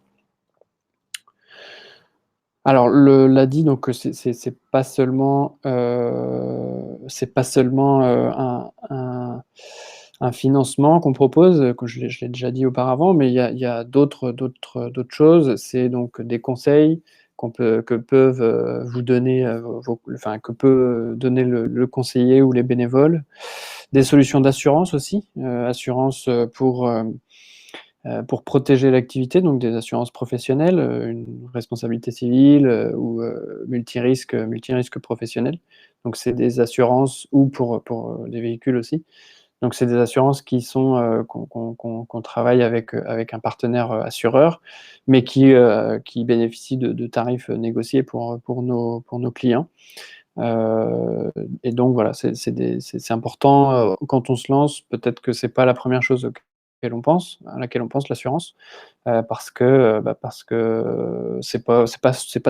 Alors l'ADI, donc c'est pas seulement, un financement qu'on propose, que je l'ai déjà dit auparavant, mais il y a d'autres choses. C'est donc des conseils que peuvent, vous donner, enfin, que peut donner le conseiller ou les bénévoles. Des solutions d'assurance aussi, assurance, pour protéger l'activité, donc des assurances professionnelles, une responsabilité civile, ou multirisque professionnel. Donc c'est des assurances, ou pour les véhicules aussi. Donc c'est des assurances qui sont, qu'on travaille avec un partenaire, assureur, mais qui bénéficient de tarifs négociés pour nos clients. Et donc voilà, c'est important, quand on se lance, peut-être que c'est pas la première chose à laquelle on pense, l'assurance, parce que c'est pas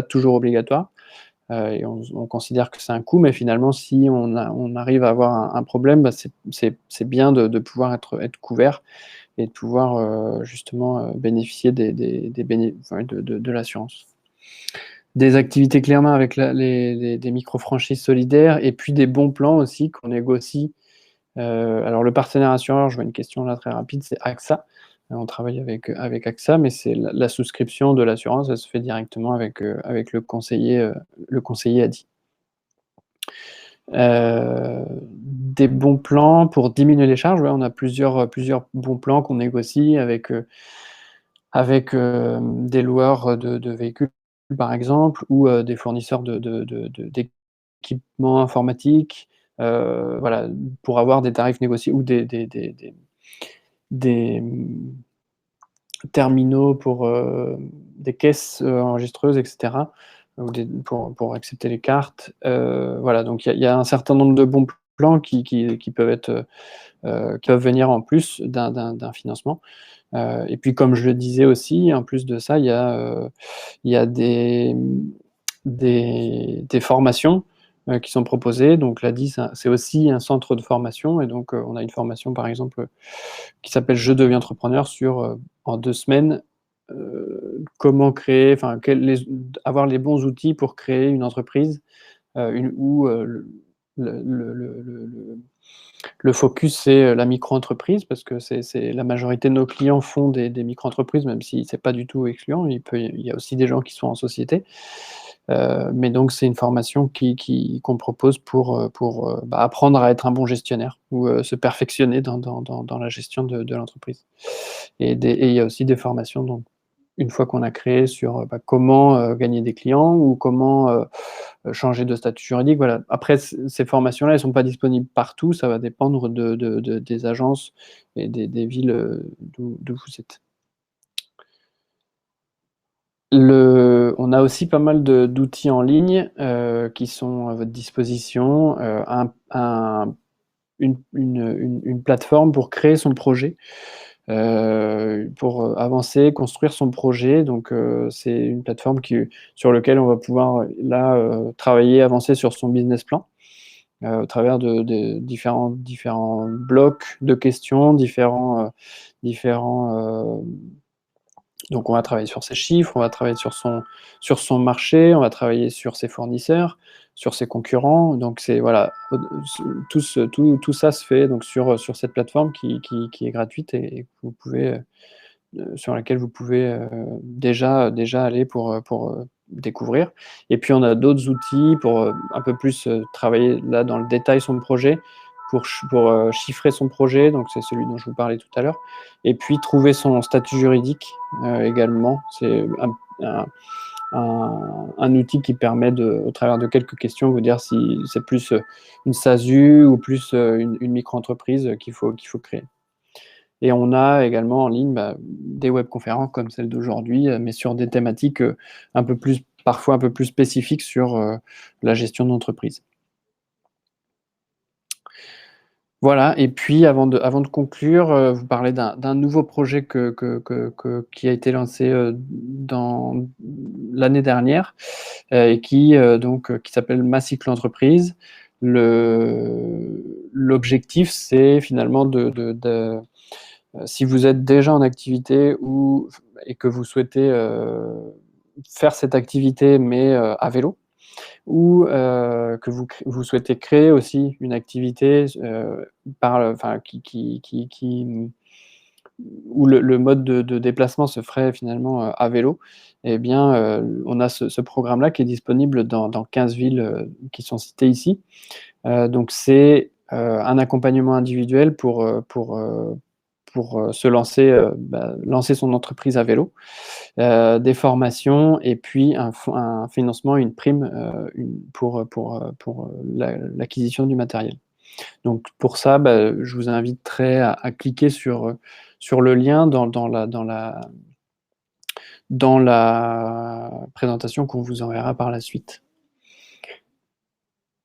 toujours obligatoire, et on considère que c'est un coût, mais finalement, si on arrive à avoir un problème, bah, c'est bien de pouvoir être couvert et de pouvoir, justement, bénéficier enfin, de l'assurance. Des activités clés en main avec des micro-franchises solidaires, et puis des bons plans aussi qu'on négocie. Alors le partenaire assureur, je vois une question là très rapide, c'est AXA. On travaille avec AXA, mais c'est la souscription de l'assurance, elle se fait directement avec le conseiller ADI. Des bons plans pour diminuer les charges, ouais, on a plusieurs bons plans qu'on négocie avec des loueurs de véhicules, par exemple, ou des fournisseurs d'équipements informatiques, voilà, pour avoir des tarifs négociés, ou des, terminaux pour, des caisses, enregistreuses, et cetera, ou pour accepter les cartes. Voilà, donc il y a un certain nombre de bons plans qui peuvent venir en plus d'un financement. Et puis, comme je le disais aussi, en plus de ça, il y a des formations, qui sont proposées. Donc l'ADI, c'est aussi un centre de formation, et donc, on a une formation, par exemple, qui s'appelle «Je deviens entrepreneur», en 2 semaines, comment créer, enfin, avoir les bons outils pour créer une entreprise, où, le focus, c'est, la micro-entreprise, parce que c'est la majorité de nos clients font des micro-entreprises, même si c'est pas du tout excluant. Il y a aussi des gens qui sont en société. Mais donc c'est une formation qu'on propose pour bah, apprendre à être un bon gestionnaire, ou se perfectionner dans la gestion de l'entreprise. Et il y a aussi des formations, donc une fois qu'on a créé, sur, bah, comment, gagner des clients, ou comment, changer de statut juridique, voilà. Après, ces formations-là, elles sont pas disponibles partout, ça va dépendre des agences et des villes, d'où vous êtes. On a aussi pas mal d'outils en ligne, qui sont à votre disposition. Une plateforme pour créer son projet, pour avancer, construire son projet. Donc, c'est une plateforme sur lequel on va pouvoir, là, travailler, avancer sur son business plan, au travers de différents blocs de questions, différents. Donc on va travailler sur ses chiffres, on va travailler sur son marché, on va travailler sur ses fournisseurs, sur ses concurrents. Donc c'est voilà, tout ça se fait donc sur cette plateforme qui est gratuite, et que vous pouvez, sur laquelle vous pouvez, déjà aller pour découvrir. Et puis on a d'autres outils pour, un peu plus, travailler là dans le détail son projet, pour chiffrer son projet, donc c'est celui dont je vous parlais tout à l'heure. Et puis trouver son statut juridique, également. C'est un outil qui permet, au travers de quelques questions, vous dire si c'est plus, une SASU, ou plus, une micro-entreprise, qu'il faut créer. et on a également en ligne, des webconférences comme celle d'aujourd'hui, mais sur des thématiques, un peu plus parfois un peu plus spécifiques sur, la gestion d'entreprise. Voilà, et puis avant de conclure, vous parler d'un nouveau projet qui a été lancé, dans l'année dernière, et qui s'appelle Ma Cycle Entreprise. L'objectif, c'est finalement si vous êtes déjà en activité et que vous souhaitez, faire cette activité mais, à vélo, ou que vous souhaitez créer aussi une activité, enfin où le mode de déplacement se ferait finalement, à vélo, et bien, on a ce programme-là qui est disponible dans 15 villes, qui sont citées ici. Donc c'est, un accompagnement individuel pour se lancer, lancer son entreprise à vélo, des formations, et puis un financement, une prime, pour l'acquisition du matériel. Donc pour ça, je vous inviterai à cliquer sur le lien dans la présentation qu'on vous enverra par la suite.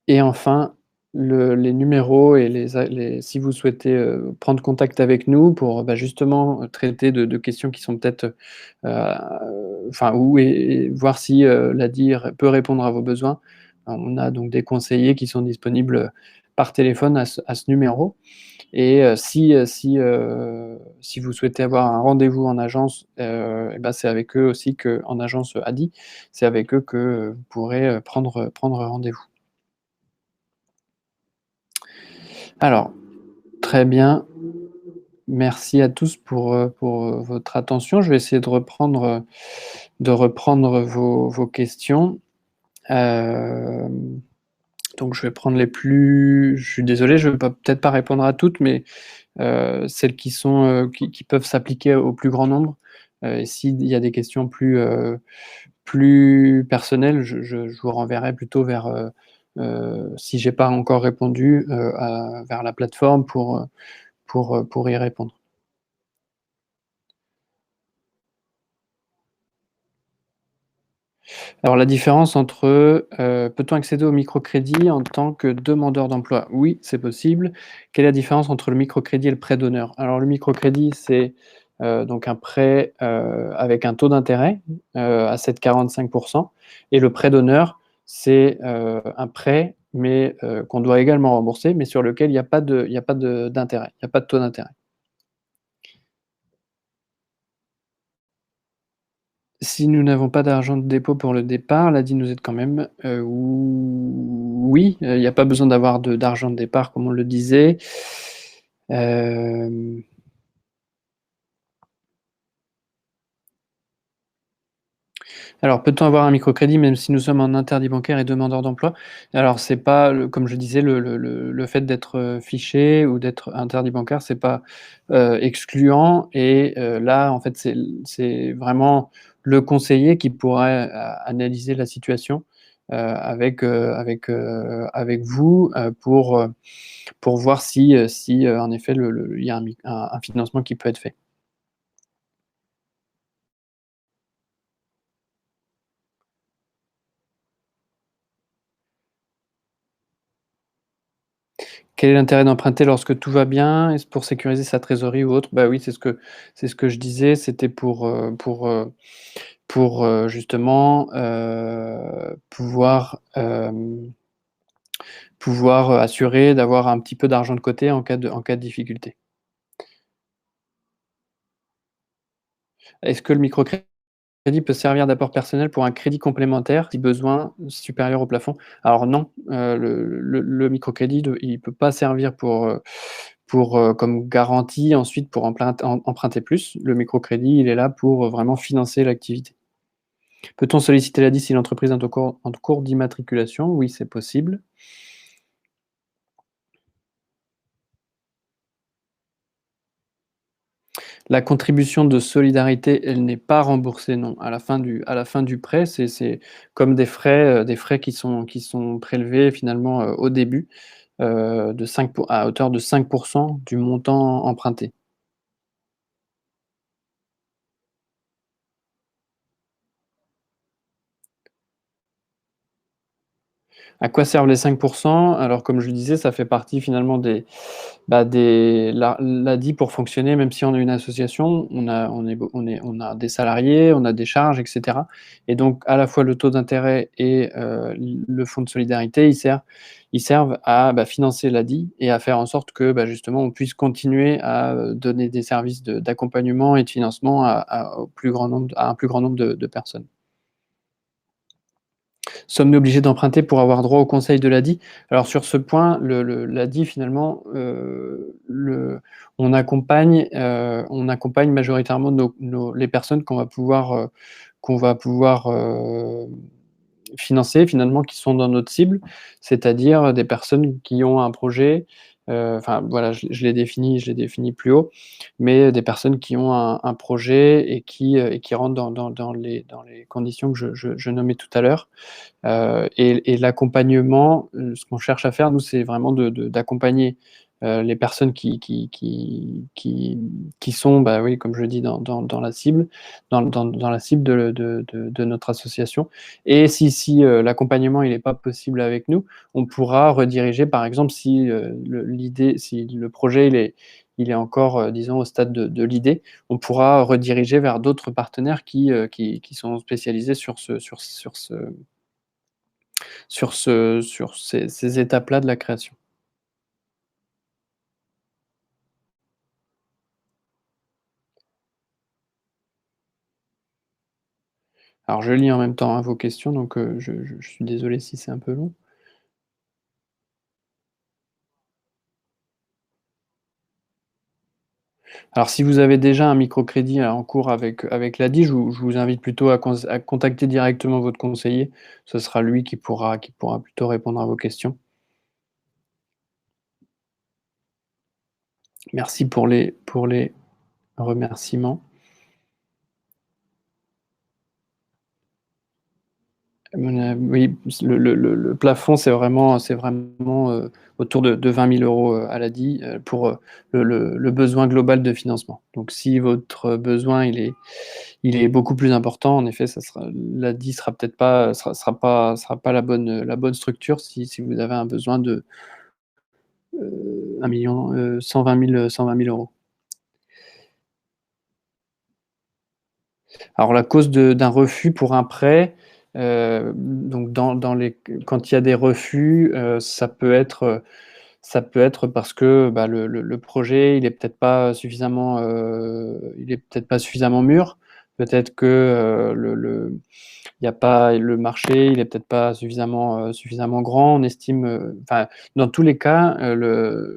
Et enfin, les numéros et si vous souhaitez, prendre contact avec nous pour, justement, traiter de questions qui sont peut-être, enfin, et voir si, l'ADI peut répondre à vos besoins. On a donc des conseillers qui sont disponibles par téléphone à ce numéro, et si vous souhaitez avoir un rendez-vous en agence, c'est avec eux aussi, en agence ADI, c'est avec eux que vous pourrez, prendre rendez-vous. Alors, très bien. Merci à tous pour votre attention. Je vais essayer de reprendre vos questions. Hem, donc je vais prendre je suis désolé, je ne vais peut-être pas répondre à toutes, mais celles qui peuvent s'appliquer au plus grand nombre. Et s'il y a des questions plus personnelles, je vous renverrai plutôt si j'ai pas encore répondu, vers la plateforme pour y répondre. Alors la différence entre, peut-on accéder au microcrédit en tant que demandeur d'emploi? Oui, c'est possible. Quelle est la différence entre le microcrédit et le prêt d'honneur? Alors le microcrédit, c'est, donc un prêt, avec un taux d'intérêt, à 7,45, et le prêt d'honneur, c'est, un prêt, mais, qu'on doit également rembourser, mais sur lequel il y a pas de taux d'intérêt. Si nous n'avons pas d'argent de dépôt pour le départ, l'ADI nous aide quand même. Oui, il y a pas besoin d'avoir d'argent de départ comme on le disait. Hem Alors, peut-on avoir un microcrédit même si nous sommes en interdit bancaire et demandeurs d'emploi? Alors c'est pas comme je disais, le fait d'être, fiché ou d'être interdit bancaire, c'est pas, excluant, et là, en fait, c'est vraiment le conseiller qui pourrait analyser la situation, avec vous, pour voir si, en effet, il y a un financement qui peut être fait. Quel est l'intérêt d'emprunter lorsque tout va bien? Est-ce pour sécuriser sa trésorerie ou autre? Bah oui, c'est ce que je disais, c'était pour justement, pouvoir assurer d'avoir un petit peu d'argent de côté en cas de difficulté. Est-ce que le microcrédit peut servir d'apport personnel pour un crédit complémentaire si besoin supérieur au plafond? Alors non, le microcrédit il peut pas servir comme garantie ensuite pour emprunter plus. Le microcrédit, il est là pour, vraiment financer l'activité. Peut-on solliciter l'ADI si l'entreprise est en cours d'immatriculation? Oui, c'est possible. La contribution de solidarité, elle n'est pas remboursée, non. À la fin du prêt, c'est comme des frais qui sont prélevés finalement, au début, à hauteur de 5 du montant emprunté. À quoi servent les 5? Alors comme je le disais, ça fait partie finalement des l'ADI pour fonctionner, même si on est une association, on a des salariés, on a des charges et cetera, et donc à la fois le taux d'intérêt et le fonds de solidarité, ils servent à, financer l'ADI et à faire en sorte que, justement, on puisse continuer à, donner des services d'accompagnement et de financement à un plus grand nombre de personnes. Sommes-nous obligés d'emprunter pour avoir droit au conseil de l'ADI? Alors sur ce point, l'ADI finalement, on accompagne majoritairement les personnes qu'on va pouvoir financer finalement, qui sont dans notre cible, c'est-à-dire des personnes qui ont un projet, enfin voilà, je l'ai défini plus haut, mais des personnes qui ont un projet et qui rentrent dans les conditions que je nommais tout à l'heure. Et l'accompagnement, ce qu'on cherche à faire, nous, c'est vraiment d'accompagner, les personnes qui sont, oui, comme je le dis, dans la cible, dans la cible de notre association. Et si l'accompagnement il est pas possible avec nous, on pourra rediriger, par exemple, si le projet il est encore, disons, au stade de l'idée, on pourra rediriger vers d'autres partenaires qui sont spécialisés sur ces étapes-là de la création. Alors je lis en même temps, hein, vos questions, donc je suis désolé si c'est un peu long. Alors si vous avez déjà un microcrédit en cours avec l'ADI, je vous invite plutôt à contacter directement votre conseiller. Ce sera lui qui pourra plutôt répondre à vos questions. Merci pour les remerciements. Oui, le plafond, c'est vraiment, autour de 20 000 € à l'ADI, pour, le besoin global de financement. Donc si votre besoin, il est beaucoup plus important, en effet, l'ADI sera peut-être pas sera pas la bonne structure si vous avez un besoin de, 1 000 120 000 €. Alors la cause d'un refus pour un prêt, donc quand il y a des refus, ça peut être parce que, le projet, il est peut-être pas suffisamment mûr. Peut-être que, il y a pas le marché, il est peut-être pas suffisamment grand. On estime, enfin, dans tous les cas,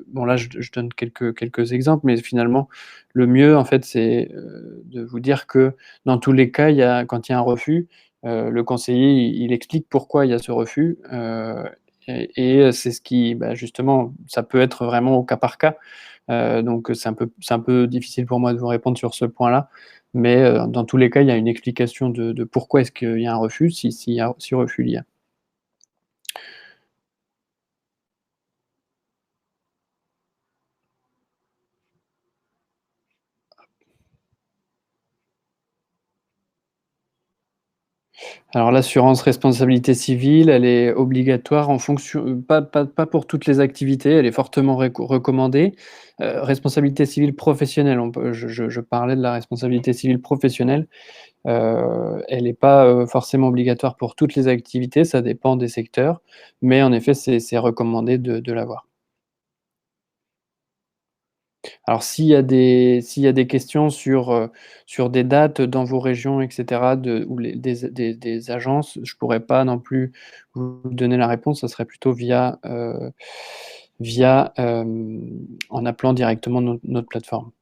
bon là, je donne quelques exemples, mais finalement, le mieux, en fait, c'est, de vous dire que dans tous les cas, quand il y a un refus, le conseiller, il explique pourquoi il y a ce refus, et c'est ce qui, justement, ça peut être vraiment au cas par cas. Donc c'est un peu difficile pour moi de vous répondre sur ce point-là, mais dans tous les cas, il y a une explication de pourquoi est-ce qu'il y a un refus, si refus il y a. Alors l'assurance responsabilité civile, elle est obligatoire en fonction, pas pour toutes les activités, elle est fortement recommandée. Responsabilité civile professionnelle, je parlais de la responsabilité civile professionnelle. Elle n'est pas, forcément obligatoire pour toutes les activités, ça dépend des secteurs, mais en effet, c'est recommandé de l'avoir. Alors s'il y a des questions sur des dates dans vos régions et cetera, ou des agences, je pourrais pas non plus vous donner la réponse, ça serait plutôt en appelant directement notre plateforme.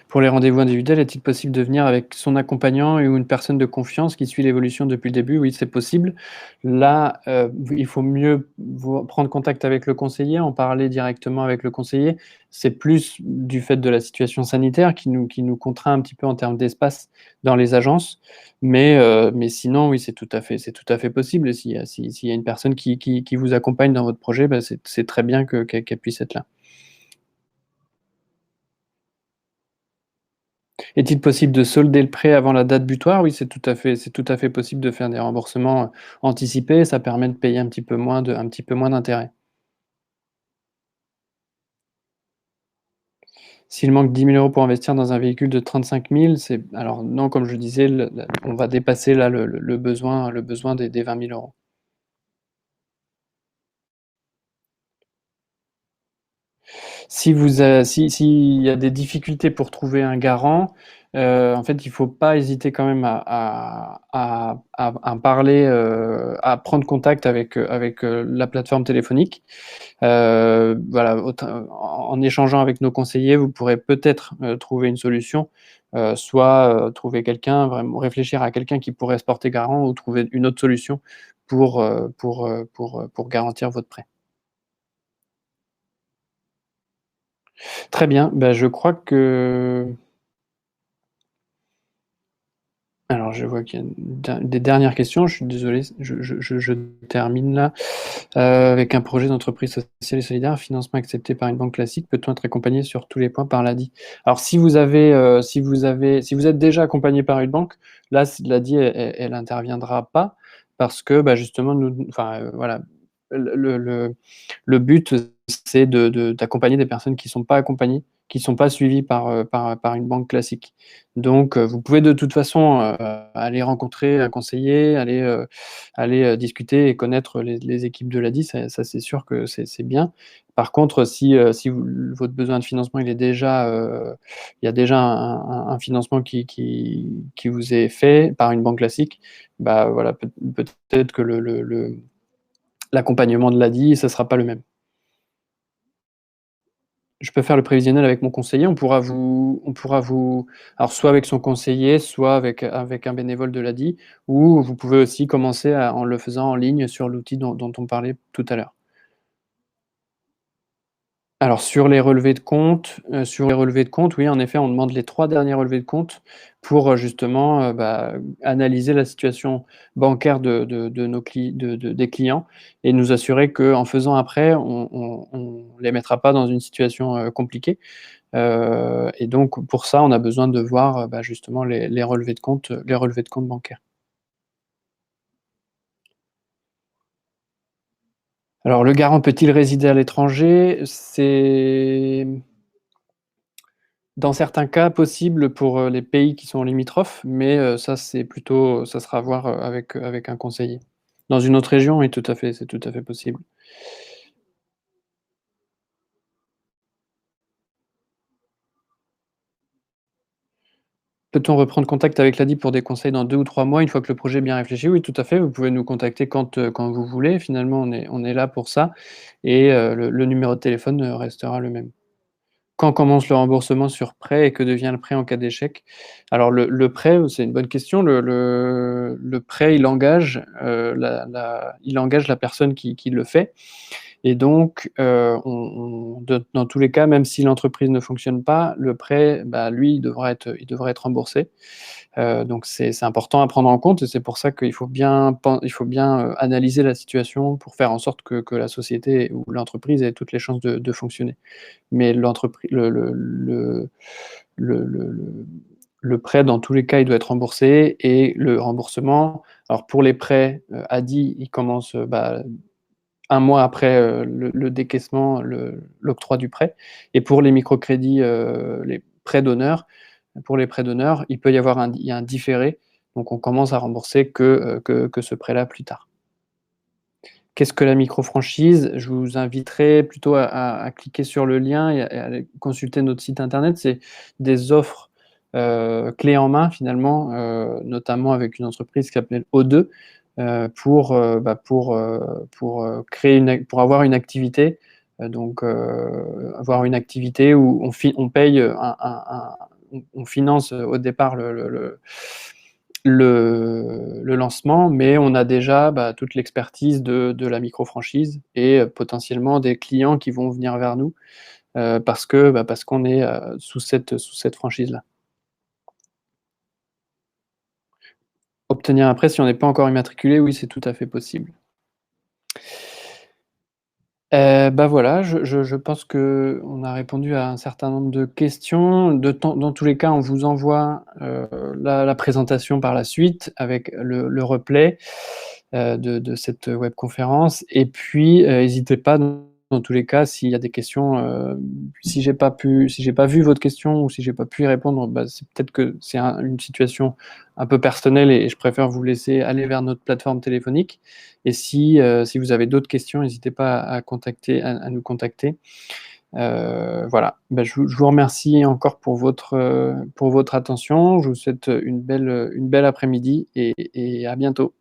Pour les rendez-vous individuels, est-il possible de venir avec son accompagnant ou une personne de confiance qui suit l'évolution depuis le début? Oui, c'est possible. Là, il faut mieux prendre contact avec le conseiller, en parler directement avec le conseiller. C'est plus du fait de la situation sanitaire qui nous contraint un petit peu en termes d'espace dans les agences, mais sinon, oui, c'est tout à fait possible, et s'il y a une personne qui vous accompagne dans votre projet, c'est très bien qu'elle puisse être là. Est-il possible de solder le prêt avant la date butoir? Oui, c'est tout à fait possible de faire des remboursements, anticipés. Ça permet de payer un petit peu moins d'intérêt. S'il manque 10 000 € pour investir dans un véhicule de 35 000, c'est alors non, comme je disais, on va dépasser là le besoin des 20 000 €. Si vous s'il y a des difficultés pour trouver un garant, en fait, il faut pas hésiter quand même à parler, à prendre contact avec la plateforme téléphonique. Voilà, en échangeant avec nos conseillers, vous pourrez peut-être, trouver une solution, soit, trouver quelqu'un, vraiment réfléchir à quelqu'un qui pourrait se porter garant ou trouver une autre solution pour garantir votre prêt. Très bien, bah, je crois que alors je vois qu'il y a des dernières questions, je suis désolé, je termine là. Avec un projet d'entreprise sociale et solidaire, financement accepté par une banque classique, peut-on être accompagné sur tous les points par l'ADI? Alors si vous êtes déjà accompagné par une banque, là l'ADI elle interviendra pas parce que, bah, justement nous enfin, voilà, le but, c'est d'accompagner des personnes qui sont pas accompagnées, qui sont pas suivies par une banque classique. Donc, vous pouvez de toute façon, aller rencontrer un conseiller, aller discuter et connaître les équipes de l'ADI, ça c'est sûr que c'est bien. Par contre, si votre besoin de financement, il y a déjà un financement qui vous est fait par une banque classique, bah, voilà, peut-être que l'accompagnement de l'ADI, ça sera pas le même. Je peux faire le prévisionnel avec mon conseiller, on pourra vous alors soit avec son conseiller, soit avec un bénévole de l'ADI, ou vous pouvez aussi commencer en le faisant en ligne sur l'outil dont on parlait tout à l'heure. Alors sur les relevés de compte, oui, en effet, on demande les 3 derniers relevés de compte pour, justement, bah, analyser la situation bancaire de nos cli de des clients et nous assurer qu'en faisant après, on les mettra pas dans une situation, compliquée. Et donc pour ça, on a besoin de voir, bah, justement les relevés de compte bancaires. Alors le garant peut-il résider à l'étranger? C'est dans certains cas possible pour, les pays qui sont limitrophes, mais ça c'est plutôt ça sera à voir, avec un conseiller. Dans une autre région, oui, tout à fait, c'est tout à fait possible. Peut-on reprendre contact avec l'ADI pour des conseils dans 2 ou 3 mois, une fois que le projet est bien réfléchi? Oui, tout à fait, vous pouvez nous contacter quand vous voulez. Finalement, on est là pour ça et le numéro de téléphone, restera le même. Quand commence le remboursement sur prêt et que devient le prêt en cas d'échec? Alors le prêt, c'est une bonne question. Le prêt, il engage la personne qui le fait et donc dans tous les cas, même si l'entreprise ne fonctionne pas, le prêt, bah, lui, il devra être remboursé. Donc c'est important à prendre en compte et c'est pour ça qu'il faut bien analyser la situation pour faire en sorte que la société ou l'entreprise ait toutes les chances de fonctionner. Mais le prêt, dans tous les cas, il doit être remboursé et le remboursement, alors pour les prêts, ADI, il commence, bah, 1 mois après, le décaissement, l'octroi du prêt et pour les microcrédits, les prêts d'honneur, pour les prêts d'honneur, il y a un différé, donc on commence à rembourser que ce prêt-là plus tard. Qu'est-ce que la microfranchise? Je vous inviterai plutôt à cliquer sur le lien et à aller consulter notre site internet. C'est des offres, clés en main finalement, notamment avec une entreprise qui s'appelle O2, bah, pour avoir une activité, avoir une activité où on paye, on finance, au départ le lancement, mais on a déjà, bah, toute l'expertise de la microfranchise et potentiellement des clients qui vont venir vers nous, parce qu'on est, sous cette franchise-là. Obtenir un prêt si on n'est pas encore immatriculé, oui, c'est tout à fait possible. Bah, voilà, je pense qu'on a répondu à un certain nombre de questions. Dans tous les cas, on vous envoie, la présentation par la suite avec le replay, de cette webconférence et puis, hésitez pas dans tous les cas s'il y a des questions, si j'ai pas vu votre question ou si j'ai pas pu y répondre, bah, c'est peut-être que c'est une situation un peu personnelle et je préfère vous laisser aller vers notre plateforme téléphonique. Et si vous avez d'autres questions, n'hésitez pas à nous contacter. Voilà, bah, je vous remercie encore pour votre attention. Je vous souhaite une belle après-midi et à bientôt.